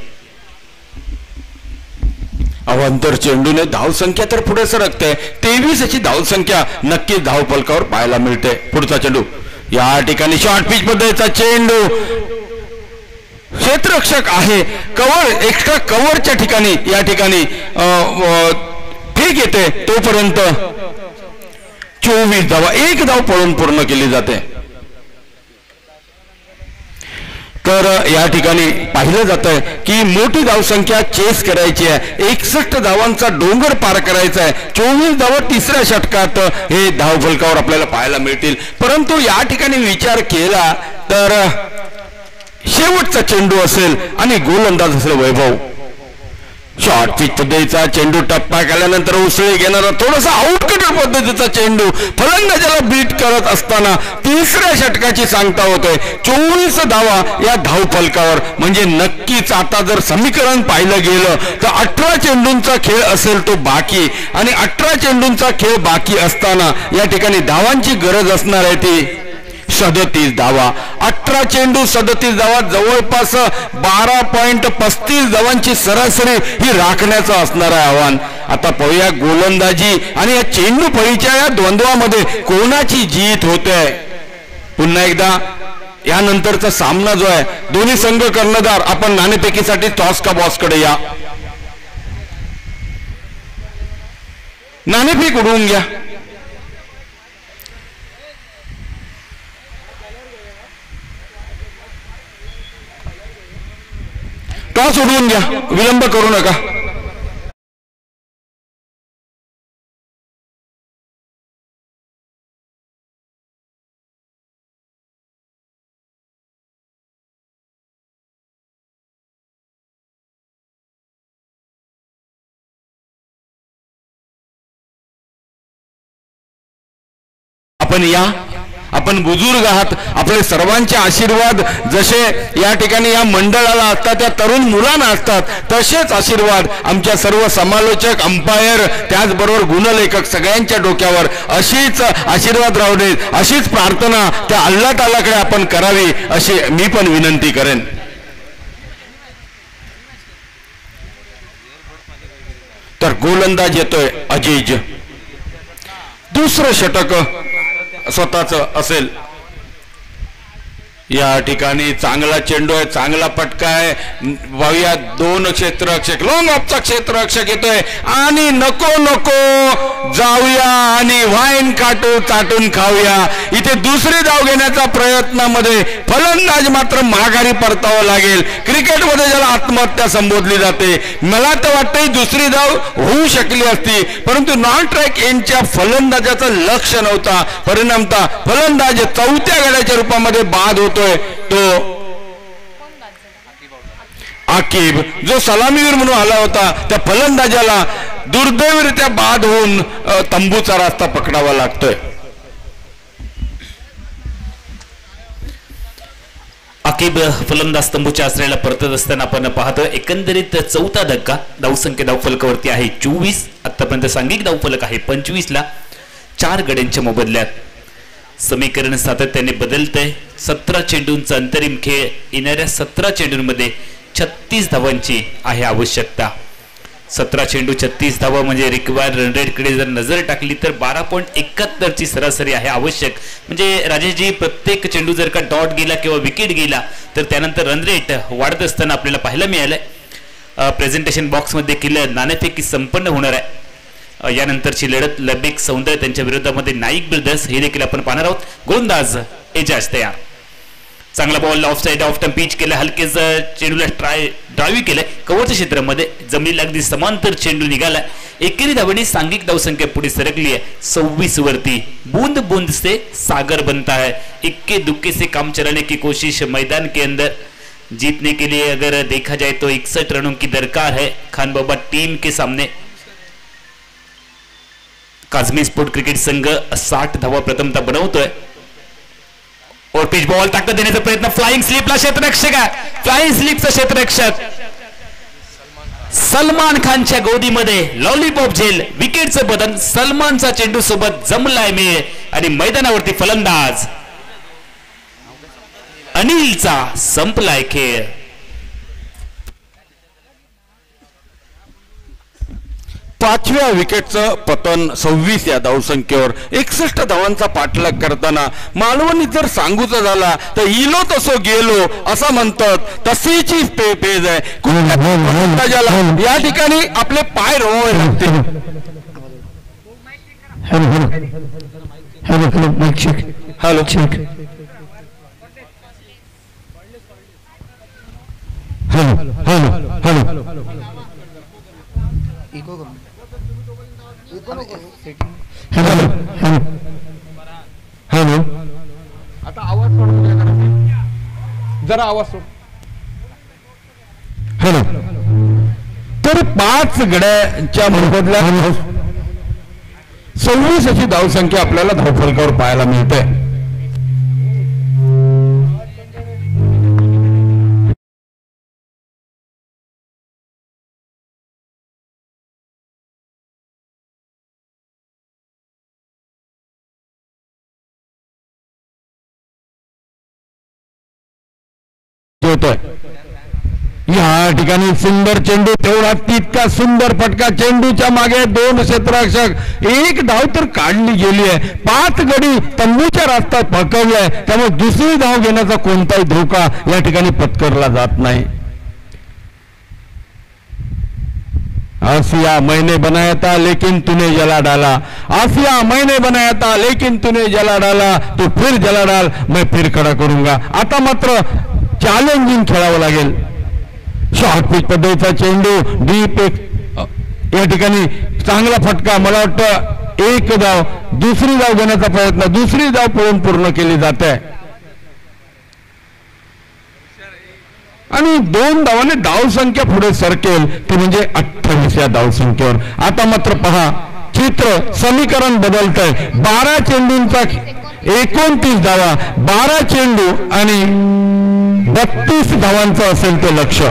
अवांतर चेंडूने धावसंख्या तर पुढे सरकते. 23 अशी धावसंख्या नक्कीच धावफलकावर पाहायला मिळते. पुढचा चेंडू या ठिकाणी शॉर्ट पिच पद्धतीचा चेंडू. क्षेत्ररक्षक आहे, कव्हर एक्स्ट्रा कव्हरच्या ठिकाणी या ठिकाणी फेक येते. तोपर्यंत 24 धावा, 1 धाव पळून पूर्ण केली जाते. तर या ठिकाणी पाहिलं जात आहे की मोठी धावसंख्या चेस करायची आहे. 61 धावांचा डोंगर पार करायचा आहे. 24 धावा तिसऱ्या षटकात हे धावफलकावर आपल्याला पाहायला मिळतील. परंतु या ठिकाणी विचार केला तर शेवटचा चेंडू असेल आणि गोलंदाज असेल वैभव. शॉर्ट पिच पद्धतीचा चेंडू टप्पा केल्यानंतर उसळी घेणारा थोडासा आउटकटर पद्धतीचा चेंडू फलंदाजाला बीट करत असताना तिसऱ्या षटकाची सांगता होते. 24 धावा या धावफलकावर. म्हणजे नक्कीच आता जर समीकरण पाहिलं गेलं तर 18 चेंडूंचा खेळ असेल तो बाकी आणि 18 चेंडूंचा खेळ बाकी असताना या ठिकाणी धावांची गरज असणार आहे ती 37 धावा. 18 चेंडू 37 धावा, जवळपास 12.35 धावांची सरासरी ही राखण्याचं असणार आहे आव्हान. आता पाहूया गोलंदाजी आणि या चेंडू फळीच्या या द्वंद्वामध्ये कोणाची जीत होते. पुन्हा एकदा यानंतरचा सामना जो आहे दोन्ही संघ कर्णधार आपण नाणेफेकीसाठी टॉस का बॉस कडे या. नाणेफेक उडवून घ्या. टॉस उडवून घ्या, विलंब करू नका. आपण या, आपण बुजुर्ग आहात. आपले सर्वांचे आशीर्वाद जसे या ठिकाणी या मंडळाला असतात, त्या तरुण मुलांना असतात, तसेच आशीर्वाद आमच्या सर्व समालोचक, अंपायर, त्याचबरोबर गुणलेखक सगळ्यांच्या डोक्यावर अशीच आशीर्वाद राहू देत, अशीच प्रार्थना त्या अल्लाह तालाकडे आपण करावी अशी मी पण विनंती करेन. तर गोलंदाज येतोय अजीज. दुसरं षटक स्वतःच असेल. या ठिकाणी चांगला चेंडू आहे, चांगला पटका आहे. भाऊया 2 क्षेत्ररक्षक, लॉंग ऑफचा क्षेत्ररक्षक येतोय आणि नको नको जाऊया आणि वाईन चाटून खाऊया. इथे दुसरी धाव घेण्याच्या प्रयत्नामध्ये फलंदाज मात्र माघारी परतावं लागेल. क्रिकेटमध्ये ज्याला आत्महत्या संबोधली जाते. मला तर वाटतं दुसरी धाव होऊ शकली असती, परंतु नॉन ट्रॅक एंडच्या फलंदाजाचं लक्ष नव्हता. परिणामतः फलंदाज 4थ्या गड्याच्या रूपामध्ये बाद होतो. तो आकिब जो सलामीवीर म्हणून आला होता त्या फलंदाजाला दुर्दैवरित्या बाद होऊन तंबूचा रस्ता पकडावा लागतोय. आकिब फलंदाज तंबूच्या आश्रयाला परतत असताना आपण पाहतो. एकंदरीत 4था धक्का. धावसंख्या धावफलकावरती आहे 24. आतापर्यंत सांघिक धावफलक आहे 25 ला. 4 गड्यांच्या मोबदल्यात. समीकरण सातत्याने बदलतंय. 17 चेंडूंचा अंतरिम खेळ. येणाऱ्या 17 चेंडूंमध्ये 36 धावांची आहे आवश्यकता. 17 चेंडू 36 धावा म्हणजे रिक्वायर्ड रन रेट कडे जर नजर टाकली तर 12.71 ची सरासरी आहे आवश्यक. म्हणजे राजेशजी प्रत्येक चेंडू जर का डॉट गेला किंवा विकेट गेला तर त्यानंतर रन रेट वाढत असताना आपल्याला पाहायला मिळालंय. प्रेझेंटेशन बॉक्समध्ये देखील नाणेफेकी संपन्न होणार आहे. यानंतरची लढत लबेक सौंदर्य त्यांच्या विरोधामध्ये नाईक ब्रदर्स हे देखील आपण पाहणार आहोत. गोलंदाज एजाज तयार. चांगला ball of side of turn pitch केलं, हलकेच चेंडूला ड्रायव्हिंग केलंय कव्हरच्या क्षेत्रामध्ये, जमिनीला अगदी समांतर चेंडू निघाला. एकेरी धावांनी सांघिक धावसंख्या पुढे सरकली है 26 वरती. बूंद बूंद से सागर बनता है, इक्के दुक्के से काम चलाने की कोशिश मैदान के अंदर. जीतने के लिए अगर देखा जाए तो 61 रनों की दरकार है खान बाबा टीम के सामने. काजमी स्पोर्ट क्रिकेट संघ 60 धावा प्रथमतः बनवतोय. और पिच बॉल ताकद देण्याचा प्रयत्न, फ्लाइंग स्लिपला क्षेत्ररक्षक आहे, फ्लाइंग स्लिपचा क्षेत्ररक्षक सलमान खानच्या गोदीमध्ये लॉलीपॉप झेल, विकेटचं बदन सलमानचा चेंडू सोबत जमलाय मेळ आणि मैदानावरती फलंदाज अनिलचा संपलाय खेळ. पाचव्या विकेटचं पतन 26 या धावसंख्येवर 61 धावांचा पाठलाग करताना मालवणी जर सांगूचा झाला तर इलो तसो गेलो असं म्हणतात, तशीची पेज आहे. या ठिकाणी आपले पाय रोवावे लागते. हॅलो चेक हॅलो आता आवाज जरा आवाज सोड. हॅलो. तर 5 गड्याच्या मोबदल्यात 26 अशी धावसंख्या आपल्याला धावफलकावर पाहायला मिळते. या ठिकाणी सुंदर चेंडू, तेवढा तितका सुंदर फटका, चेंडूच्या मागे 2 क्षेत्ररक्षक, 1 धाव तर काढली गेली आहे. 5 गडी तंबूच्या रास्त्यात पकडलाय, त्यामुळे दुसरी धाव घेण्याचा कोणताही धोका या ठिकाणी पत्करला जात नाही. आसिया मैंने बनाया था लेकिन तूने जला डाला, आसिया मैंने बनाया था लेकिन तूने जला डाला, तू फिर जला डाल मैं फिर खडा करूंगा. आता मात्र चॅलेंजिंग खेळावं लागेल. शॉर्ट पिच पद्धतीचा चेंडू डीप, या ठिकाणी चांगला फटका, मला वाटतं 1 धाव, दुसरी धाव घेण्याचा प्रयत्न, दुसरी धाव पळून पूर्ण केली जाते आणि 2 धावाने धावसंख्या पुढे सरकेल, ते म्हणजे 28 या धावसंख्येवर. आता मात्र पहा, चित्र समीकरण बदलतंय. 12 चेंडूंचा 29 धावा, 12 चेंडू आणि 32 धावांचं असेल ते लक्ष.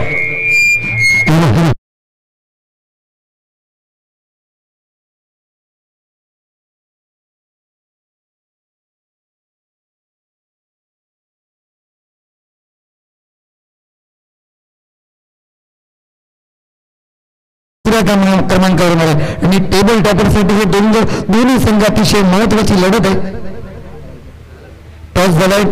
क्रमांकावर आणि टेबल टॉपरसाठी हे दोन्ही संघ अतिशय महत्वाची लढत आहे. टॉस झालाय,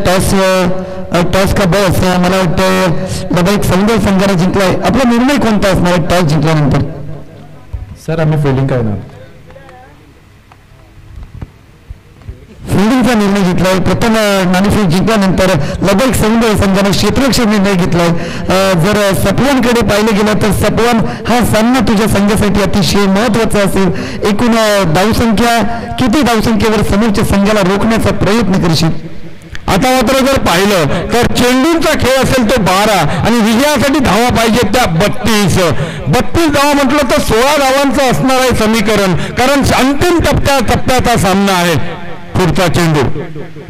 टॉस का बॉस मला वाटतं बाबा एक सौंदर्य संघाने जिंकलाय. आपला निर्णय कोणता असणार टॉस जिंकल्यानंतर? सर आम्ही फिल्डिंग करणार. फिल्डिंगचा निर्णय घेतलाय. प्रथम नाणेफेक जिंकल्यानंतर लबैक सौंदर्य संघाने क्षेत्ररक्षक निर्णय घेतलाय. जर सपवानकडे पाहिलं गेलं तर सपवान हा सामना तुझ्या संघासाठी अतिशय महत्वाचा असेल. एकूण धावसंख्या, किती धावसंख्येवर समोरच्या संघाला रोखण्याचा प्रयत्न करशील? आता मात्र जर पाहिलं तर चेंडूंचा खेळ असेल तो 12 आणि विजयासाठी धावा पाहिजे त्या 32. 32 धावा म्हटलं तर 16 धावांचं असणार आहे समीकरण, कारण अंतिम टप्प्याचा सामना आहे. पुढचा चेंडू,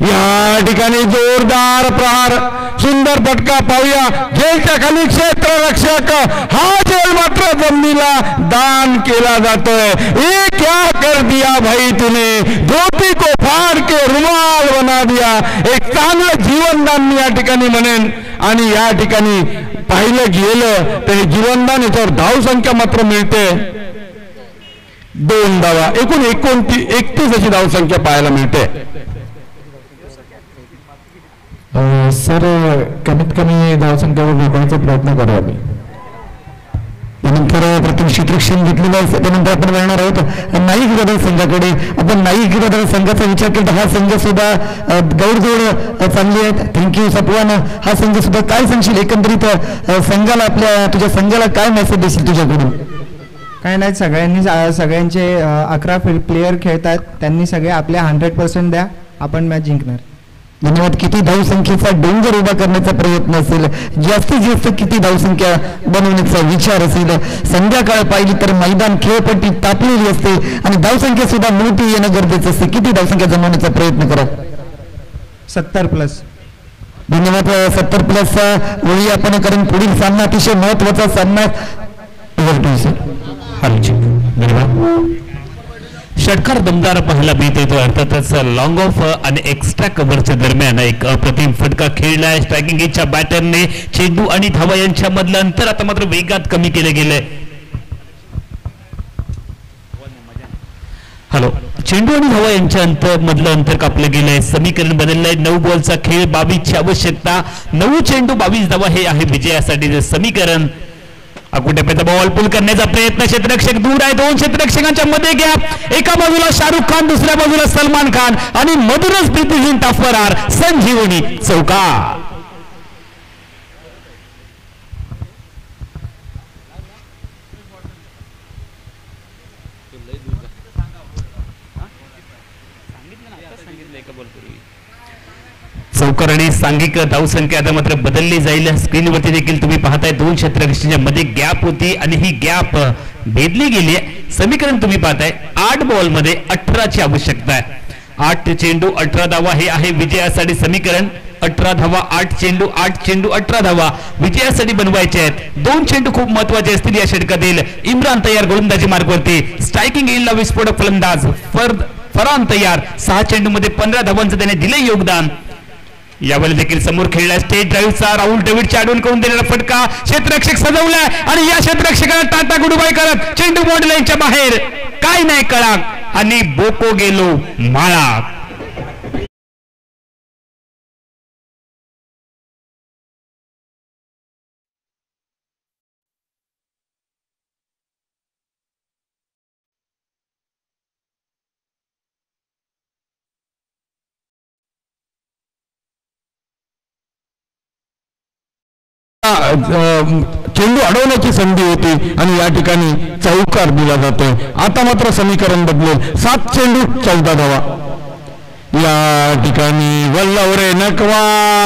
या ठिकाणी जोरदार प्रहार, सुंदर फटका पाहूया. झेलच्या खाली क्षेत्ररक्षक, हा झेल मात्र जमिनीला दान केला जातोय. ये क्या कर दिया भाई तूने, धोती को फाड़ के रुमाल बना दिया. एक चांगलं जीवनदान मी या ठिकाणी म्हणेन. आणि या ठिकाणी पाहिलं गेलं तर जीवनदान, याच्यावर धावसंख्या मात्र मिळते 2 धावा. एकूण 31 अशी धावसंख्या पाहायला मिळते. सर कमीत कमी धावसंख्येवर रोखण्याचा प्रयत्न करू आम्ही. त्यानंतर प्रथम क्षेत्ररक्षण घेतलेलं आहे. त्यानंतर आपण वळणार आहोत नाईक बदल संघाकडे. आपण नाईक बदल संघाचा विचार केला तर हा संघ सुद्धा गौरजोड चांगली आहेत. थँक्यू सपवान. हा संघ सुद्धा काय सांगशील एकंदरीत संघाला, आपल्या तुझ्या संघाला काय मेसेज देशील तुझ्याकडून? काय नाही, सगळ्यांचे 11 प्लेयर खेळतात, त्यांनी सगळे आपल्या 100% द्या, आपण मॅच जिंकणार. धन्यवाद. किती धावसंख्येचा डोंगर उभा करण्याचा प्रयत्न असेल, जास्तीत जास्त किती धावसंख्या बनवण्याचा विचार असेल. संध्याकाळ पाहिली तर मैदान खेळपट्टी तापलेली असते आणि धावसंख्या सुद्धा मोठी येणं गरजेचं असते. किती धावसंख्या जमवण्याचा प्रयत्न करा? 70+. धन्यवाद. 70+चा वेळी आपण कारण पुढील सामना अतिशय महत्वाचा सामना. षटकार दमदार पाहायला मिळत येतो. अर्थातच लॉंग ऑफ आणि एक्स्ट्रा कव्हरच्या दरम्यान एक अप्रतिम फटका खेळलाय स्ट्रायकिंग एजच्या बॅटरने. चेंडू आणि धावा यांच्या मधलं अंतर आता मात्र वेगात कमी केलं गेलंय. हॅलो, चेंडू आणि धावा यांच्या मधलं अंतर कापलं गेलंय. समीकरण बदललंय. 9 बॉलचा खेळ, 22ची आवश्यकता. 9 चेंडू 22 धावा हे आहे विजयासाठी समीकरण. अकुटेपेचा बॉल पुल करण्याचा प्रयत्न. क्षेत्ररक्षक दूर आहे. 2 क्षेत्ररक्षकांच्या मध्ये गॅप. एका बाजूला शाहरुख खान, दुसऱ्या बाजूला सलमान खान आणि मधूनच प्रीतीजिंता फरार. संजीवनी चौकार. चौकार आणि सांघिक धावसंख्या आता मात्र बदलली जाईल. स्क्रीनवरती देखील तुम्ही पाहताय 2 क्षेत्ररक्षकांच्या मध्ये गॅप होती आणि ही गॅप भेदली गेली आहे. समीकरण तुम्ही पाहताय 8 बॉल मध्ये 18ची आवश्यकता आहे. 8 चेंडू 18 धावा हे आहे विजयासाठी समीकरण. 18 धावा 8 चेंडू 8 चेंडू 18 धावा विजयासाठी बनवायचे आहेत. 2 चेंडू खूप महत्वाचे असतील या षटकातील. इम्रान तयार गोलंदाजी मार्गवरती. स्ट्रायकिंग येईल विस्फोटक फलंदाज फरहान तयार. 6 चेंडू मध्ये 15 धावांचं त्याने दिले योगदान. यावेळी देखील समोर खेळला स्टेट ड्राईव्हचा राहुल द्रविडच्या आडून करून दिलेला फटका. क्षेत्ररक्षक सजवलाय आणि या क्षेत्ररक्षकाला टाटा गुडबाय करत चेंडू बॉन्ड लाईनच्या बाहेर. काय नाही कळाक आणि बोको गेलो माळा. चेंडू अडवण्याची संधी होती आणि या ठिकाणी चौकार दिला जातोय. आता मात्र समीकरण बदलेल. 7 चेंडू 14 धावा. या ठिकाणी वल्लव रे नकवा,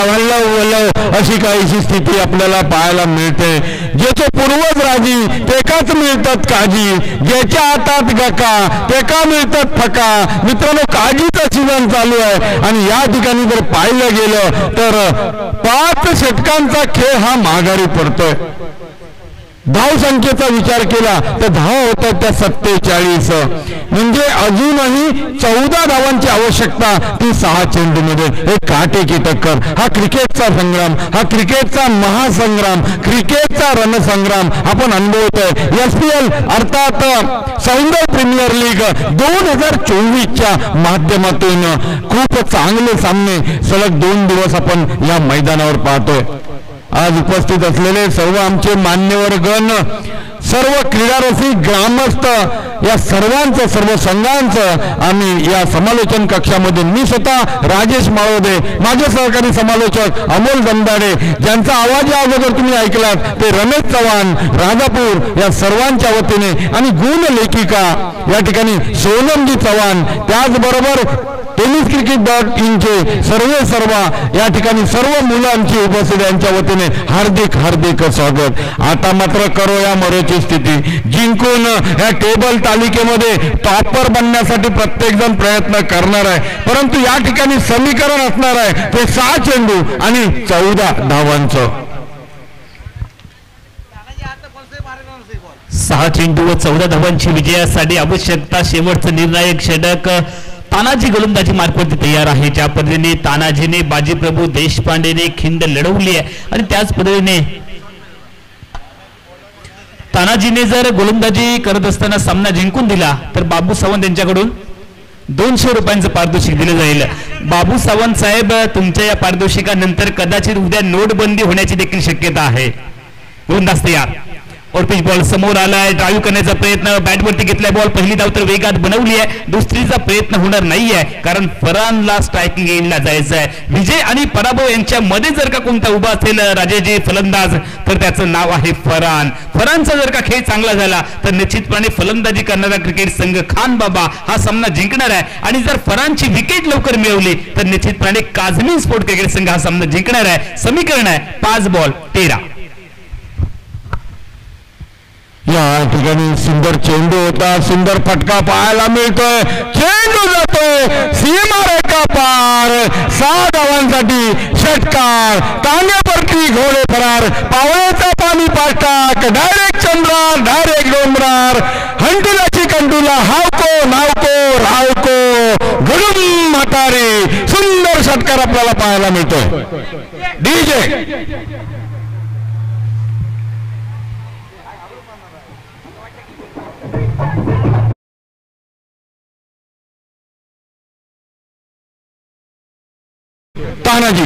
वल्लव वल्लव अशी काहीशी स्थिती आपल्याला पाहायला मिळते. ज्याचे पूर्वज राजी तेकाच मिळतात काजी, ज्याच्या हातात गका तेका मिळतात फका. मित्रांनो, काजीचा सीझन चालू आहे आणि या ठिकाणी जर पाहिलं गेलं तर 5 षटकांचा खेळ हा माघारी पडतोय. धावसंख्येचा विचार केला तर धावा होतात त्या 47, म्हणजे अजूनही 14 धावांची आवश्यकता ती 6 चेंडूमध्ये. एक काटेकी टक्कर. हा क्रिकेटचा संग्राम, हा क्रिकेटचा महासंग्राम, क्रिकेटचा रणसंग्राम आपण अनुभवतोय. SPL अर्थात सौंदर्य प्रीमियर लीग 2024च्या माध्यमातून खूप चांगले सामने सलग 2 दिवस आपण या मैदानावर पाहतोय. आज उपस्थित असलेले सर्व आमचे मान्यवर गण, सर्व क्रीडारसिक ग्रामस्थ, या सर्वांचं, सर्व संघांचं आम्ही या समालोचन कक्षामध्ये, मी स्वतः राजेश माळोदे, माझे सहकारी समालोचक अमोल जमदाडे, ज्यांचा आवाज या अगोदर तुम्ही ऐकलात ते रमेश चव्हाण राजापूर, या सर्वांच्या वतीने, आणि गुण लेखिका या ठिकाणी सोनमजी चव्हाण, त्याचबरोबर tenniscricket.in सर्व या ठिकाणी सर्व मुलांची उपस्थिती यांच्या वतीने हार्दिक हार्दिक स्वागत. आता मात्र करो या मरोची स्थिती. जिंकून या टेबल तालिकेमध्ये टॉपर बनण्यासाठी प्रत्येक जण प्रयत्न करणार आहे, परंतु या ठिकाणी समीकरण असणार आहे ते 6 चेंडू आणि 14 धावांचं. 6 चेंडू व 14 धावांची विजयासाठी आवश्यकता. शेवटचं निर्णायक षटक तानाजी गोलंदाजी मार्फत तयार आहे. ज्या पद्धतीने तानाजीने, बाजीप्रभू देशपांडेने खिंड लढवली आहे आणि त्याच पद्धतीने तानाजीने जर गोलंदाजी करत असताना सामना जिंकून दिला तर बाबू सावंत यांच्याकडून 200 रुपयांचं पारितोषिक दिलं जाईल. बाबू सावंत साहेब, तुमच्या या पारितोषिकानंतर कदाचित उद्या नोटबंदी होण्याची देखील शक्यता आहे. गोलंदाज तयार. पिच बॉल समोर आलाय, ड्राईव्ह करण्याचा प्रयत्न, बॅटवरती घेतलाय बॉल, पहिली धाव तर वेगात बनवली आहे, दुसरीचा प्रयत्न होणार नाहीये कारण फरहानला स्ट्रायकिंग एंडला जायचं आहे. विजय आणि पराभव यांच्या मध्ये जर का कोणता उभा असेल राजेजी फलंदाज तर त्याचं नाव आहे फरहान. फरहानचा जर का खेळ चांगला झाला तर निश्चितपणे फलंदाजी करणारा क्रिकेट संघ खान बाबा हा सामना जिंकणार आहे आणि जर फरहानची विकेट लवकर मिळवली तर निश्चितपणे काझमीन स्पोर्ट क्रिकेट संघ हा सामना जिंकणार आहे. समीकरण आहे 5 बॉल 13. या ठिकाणी सुंदर चेंडू होता, सुंदर फटका पाहायला मिळतोय, चेंडू जातोय सीमारेखा पार, 6 धावांसाठी षटकार, तांग्यावरती घोडे फरार, पावळेचा पाणी पाष्टाक, डायरेक्ट चंद्रार, डायरेक्ट डोंगरार, हंटुलाची कंटुला, हावको नावको रावको गडूम म्हातारे, सुंदर षटकार आपल्याला पाहायला मिळतोय. डीजे तानाजी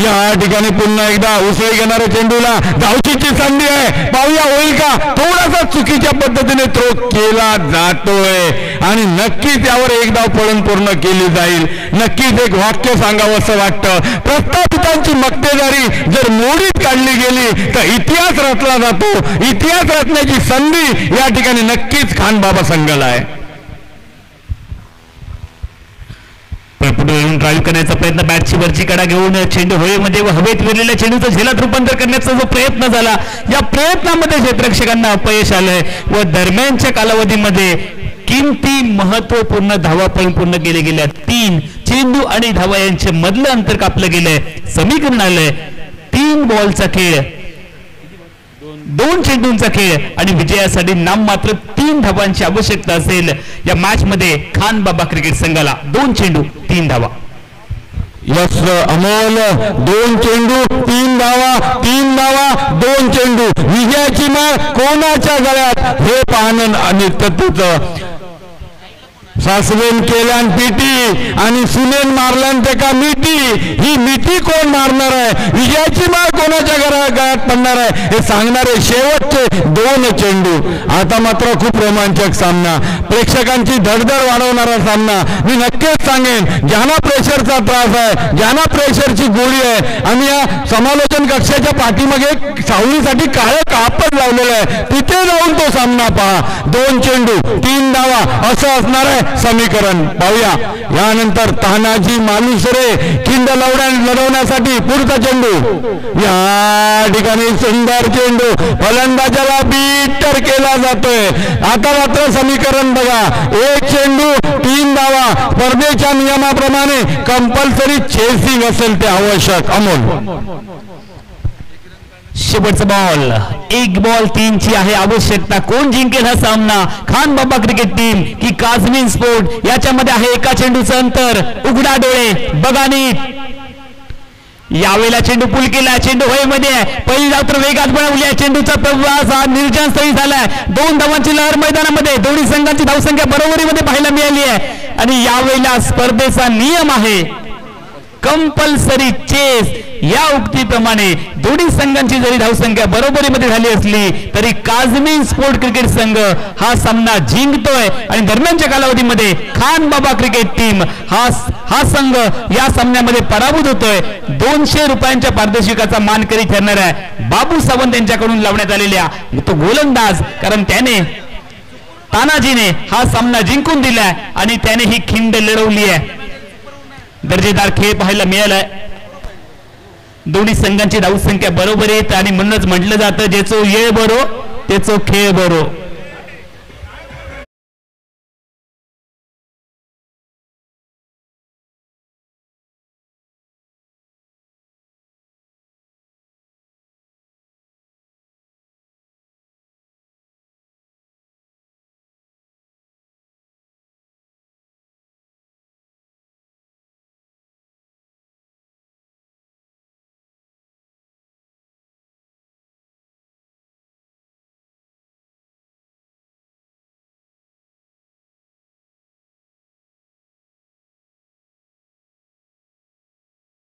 या ठिकाणी पुन्हा एकदा उसळी घेणाऱ्या चेंडूला धावचीची संधी आहे, पाहूया होईल का. थोडासा चुकीच्या पद्धतीने थ्रो केला जातोय आणि नक्कीच यावर एक धाव पळून पूर्ण केली जाईल. नक्कीच एक वाक्य सांगावं असं वाटतं, प्रस्थापितांची मक्तेदारी जर मोडीत काढली गेली तर इतिहास रचला जातो. इतिहास रचण्याची संधी या ठिकाणी नक्कीच खान बाबा संघाला आहे. ड्राईव्ह करण्याचा प्रयत्न, बॅटची वरची कडा घेऊन चेंडू हवेमध्ये व हवेत विरलेल्या चेंडूचं झेलात रूपांतर करण्याचा जो प्रयत्न झाला, या प्रयत्नामध्ये क्षेत्ररक्षकांना अपयश आलंय व दरम्यानच्या कालावधीमध्ये किमती महत्वपूर्ण धावा पूर्ण केले गेल्या. 3 चेंडू आणि धावा यांचे मधलं अंतर कापलं गेलंय. समीकरण आलंय 3 बॉलचा खेळ, 2 चेंडूंचा खेळ आणि विजयासाठी नाममात्र 3 धावांची आवश्यकता असेल. या मॅच मध्ये खान बाबा क्रिकेट संघाला 2 चेंडू 3 धावा. यश अमोल 2 चेंडू 3 धावा, 3 धावा 2 चेंडू. विजयाची माळ कोणाच्या गळ्यात हे पाहणं आणि तत्वच सासवेन केल्यान पिटी आणि सुनेन मारल्यान ते का मिठी, ही मिठी कोण मारणार आहे, विजयाची माळ कोणाच्या गळ्यात पडणार आहे हे सांगणारे शेवटचे 2 चेंडू. आता मात्र खूप रोमांचक सामना, प्रेक्षकांची धडधड वाढवणारा सामना. मी नक्कीच सांगेन ज्यांना प्रेशरचा त्रास आहे, ज्यांना प्रेशरची गोळी आहे आणि या समालोचन कक्षाच्या पाठीमागे सावलीसाठी काळे कापड लावलेलं आहे, तिथे जाऊन तो सामना पहा. 2 चेंडू 3 धावा असं असणार आहे समीकरण. पाहूया यानंतर तानाजी मालुसरे खिंड लढवण्यासाठी पुढचा चेंडू. या ठिकाणी सुंदर चेंडू फलंदाजाला बीटर केला जातोय. आता मात्र समीकरण बघा, 1 चेंडू 3 धावा. स्पर्धेच्या नियमाप्रमाणे कंपल्सरी चेसिंग असेल ते आवश्यक. अमोल शेवटचा बॉल, 1 बॉल 3 ची आहे आवश्यकता. कोण जिंकेल हा सामना, खान बाबा क्रिकेट टीम की काझमीन स्पोर्ट. याच्यामध्ये आहे एका चेंडूचं अंतर. उघडा डोळे बघा नीट. यावेळेला चेंडू पुल केला, चेंडू हवेमध्ये आहे, पहिली धाव तर वेगात बनवली आहे. चेंडूचा प्रवास हा निर्जन स्थळी झालाय. 2 धावांची लहर मैदानामध्ये, दोन्ही संघांची धावसंख्या बरोबरीमध्ये पाहायला मिळाली आहे आणि यावेळेला स्पर्धेचा नियम आहे कंपल्सरी चेस. या उक्तीप्रमाणे दोन्ही संघांची जरी धावसंख्या बरोबरीमध्ये झाली असली तरी काझमीन स्पोर्ट क्रिकेट संघ हा सामना जिंकतोय आणि दरम्यानच्या कालावधीमध्ये खान बाबा क्रिकेट टीम हा संघ या सामन्यामध्ये पराभूत होतोय. 200 रुपयांच्या पारितोषिकाचा मानकरी ठरणार आहे बाबू सावंत यांच्याकडून लावण्यात आलेल्या तो गोलंदाज, कारण त्याने तानाजीने हा सामना जिंकून दिलाय आणि त्याने ही खिंड लढवली आहे. दर्जेदार खेळ पाहायला मिळालाय. दोन्ही संघांची धावसंख्या बरोबर येत आणि म्हणूनच म्हटलं जातं जेचो येळ बरो तेचो खेळ बरो.